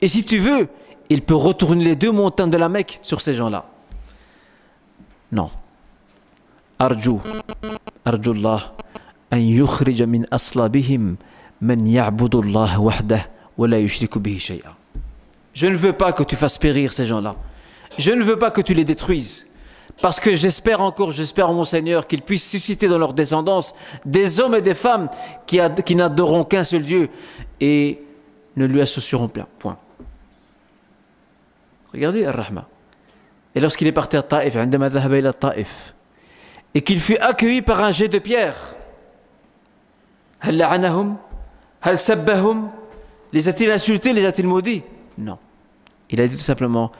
Et si tu veux, il peut retourner les deux montagnes de la Mecque sur ces gens-là. Non. Arjullah, an yukhrija min aslabihim man ya'budu Allah wahdah wa la yushriku bihi shay'a. Je ne veux pas que tu fasses périr ces gens-là. Je ne veux pas que tu les détruises. Parce que j'espère en mon Seigneur, qu'il puisse susciter dans leur descendance des hommes et des femmes qui n'adoreront qu'un seul Dieu et ne lui associeront pas. Point. Regardez Ar-Rahma. Et lorsqu'il est parti à Taïf, et qu'il fut accueilli par un jet de pierre, Hal la'anahum, hal sabbahum, les a-t-il insultés, les a-t-il maudits? Non. Il a dit tout simplement,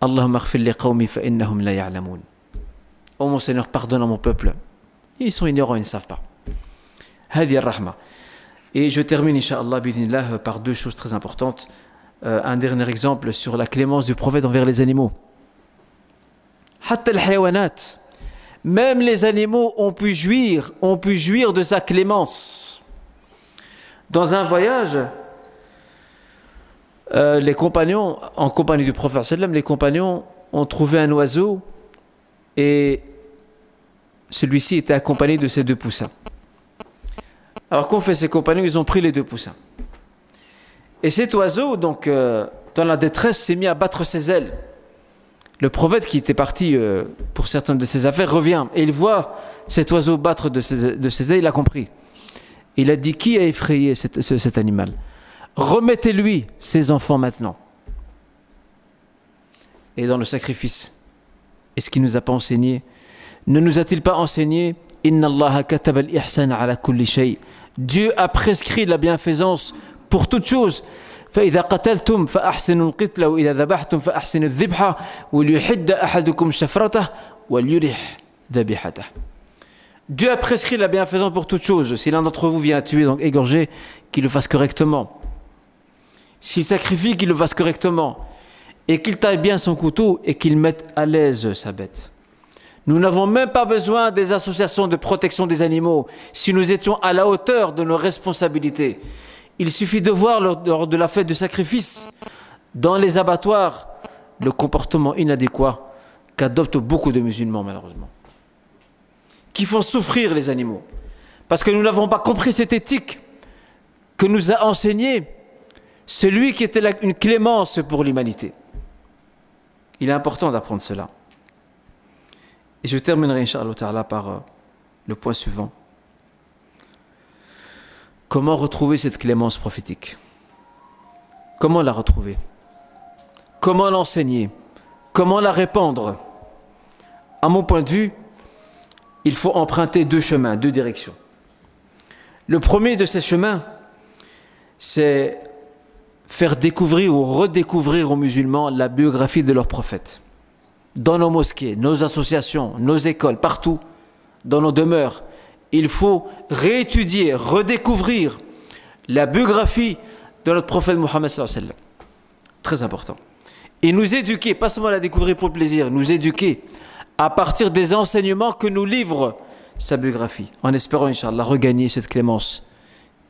Allahumma aghfir li qawmi fa innahum la ya'lamun. Oh mon Seigneur, pardonne à mon peuple. Ils sont ignorants, ils ne savent pas. Hadi ar-Rahma. Et je termine, Inch'Allah, bidinillah, par deux choses très importantes. Un dernier exemple sur la clémence du prophète envers les animaux. Hatta al-hayawanat. Même les animaux ont pu jouir de sa clémence. Dans un voyage, les compagnons, en compagnie du prophète sallam, les compagnons ont trouvé un oiseau et celui-ci était accompagné de ses deux poussins. Alors qu'ont fait ses compagnons? Ils ont pris les deux poussins. Et cet oiseau, donc, dans la détresse, s'est mis à battre ses ailes. Le prophète qui était parti pour certaines de ses affaires revient et il voit cet oiseau battre de ses ailes, il a compris. Il a dit, qui a effrayé cet animal? Remettez-lui ses enfants maintenant. Et dans le sacrifice, est-ce qu'il ne nous a pas enseigné? Ne nous a-t-il pas enseigné? Inna Allah kataba al-ihsan ala kulli shay. Dieu a prescrit la bienfaisance pour toute chose. فإذا قتلتم فأحسنوا القتل وإذا ذبحتم فأحسنوا الذبحة وليحد أحدكم شفرته وليرح ذبيحته. Dieu a prescrit la bienfaisance pour toute chose. Si l'un d'entre vous vient à tuer, donc égorger, qu'il le fasse correctement. S'il sacrifie, qu'il le fasse correctement. Et qu'il taille bien son couteau et qu'il mette à l'aise sa bête. Nous n'avons même pas besoin des associations de protection des animaux si nous étions à la hauteur de nos responsabilités. Il suffit de voir lors de la fête du sacrifice, dans les abattoirs, le comportement inadéquat qu'adoptent beaucoup de musulmans malheureusement, qui font souffrir les animaux. Parce que nous n'avons pas compris cette éthique que nous a enseigné celui qui était une clémence pour l'humanité. Il est important d'apprendre cela. Et je terminerai, Inch'Allah, par le point suivant. Comment retrouver cette clémence prophétique? Comment la retrouver? Comment l'enseigner? Comment la répandre? À mon point de vue, il faut emprunter deux chemins, deux directions. Le premier de ces chemins, c'est faire découvrir ou redécouvrir aux musulmans la biographie de leurs prophètes. Dans nos mosquées, nos associations, nos écoles, partout, dans nos demeures, il faut réétudier, redécouvrir la biographie de notre prophète Mohammed sallallahu alayhi wa sallam. Très important. Et nous éduquer, pas seulement la découvrir pour le plaisir, nous éduquer à partir des enseignements que nous livre sa biographie, en espérant, Inch'Allah, regagner cette clémence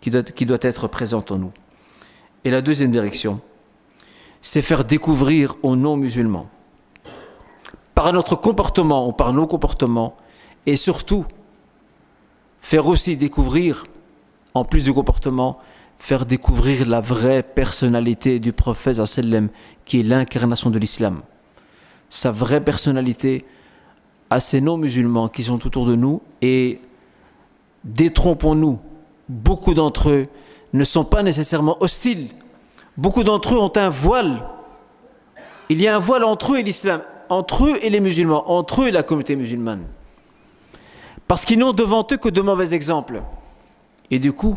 qui doit être présente en nous. Et la deuxième direction, c'est faire découvrir aux non-musulmans, par notre comportement ou par nos comportements, et surtout, faire aussi découvrir, en plus du comportement, faire découvrir la vraie personnalité du prophète sallam, qui est l'incarnation de l'islam. Sa vraie personnalité à ces non-musulmans qui sont autour de nous, et détrompons-nous, beaucoup d'entre eux ne sont pas nécessairement hostiles. Beaucoup d'entre eux ont un voile. Il y a un voile entre eux et l'islam, entre eux et les musulmans, entre eux et la communauté musulmane. Parce qu'ils n'ont devant eux que de mauvais exemples. Et du coup,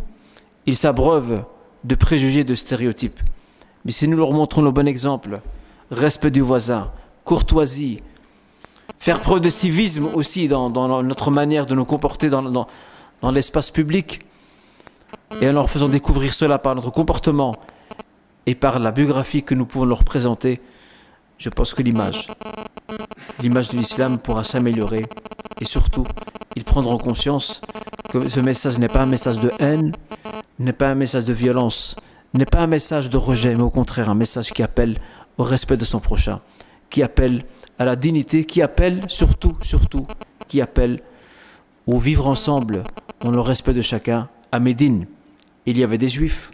ils s'abreuvent de préjugés, de stéréotypes. Mais si nous leur montrons le bon exemple, respect du voisin, courtoisie, faire preuve de civisme aussi dans notre manière de nous comporter dans l'espace public, et en leur faisant découvrir cela par notre comportement et par la biographie que nous pouvons leur présenter, je pense que l'image de l'islam pourra s'améliorer, et surtout, ils prendront conscience que ce message n'est pas un message de haine, n'est pas un message de violence, n'est pas un message de rejet, mais au contraire un message qui appelle au respect de son prochain, qui appelle à la dignité, qui appelle surtout, qui appelle au vivre ensemble dans le respect de chacun. À Médine, il y avait des juifs,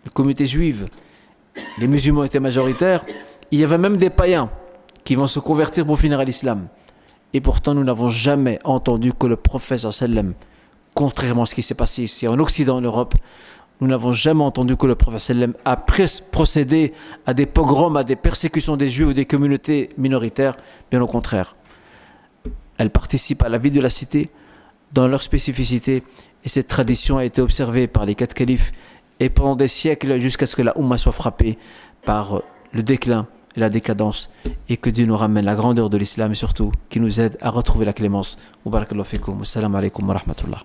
une communauté juive, les musulmans étaient majoritaires, il y avait même des païens qui vont se convertir pour finir à l'islam. Et pourtant, nous n'avons jamais entendu que le prophète sallam, contrairement à ce qui s'est passé ici en Occident, en Europe, nous n'avons jamais entendu que le prophète sallam a procédé à des pogroms, à des persécutions des juifs ou des communautés minoritaires. Bien au contraire, elles participent à la vie de la cité dans leur spécificité, et cette tradition a été observée par les 4 califes et pendant des siècles jusqu'à ce que la Oumma soit frappée par le déclin et la décadence, et que Dieu nous ramène la grandeur de l'islam et surtout qui nous aide à retrouver la clémence. Wa barakallahu fikum. Assalamu alaikum wa rahmatullah.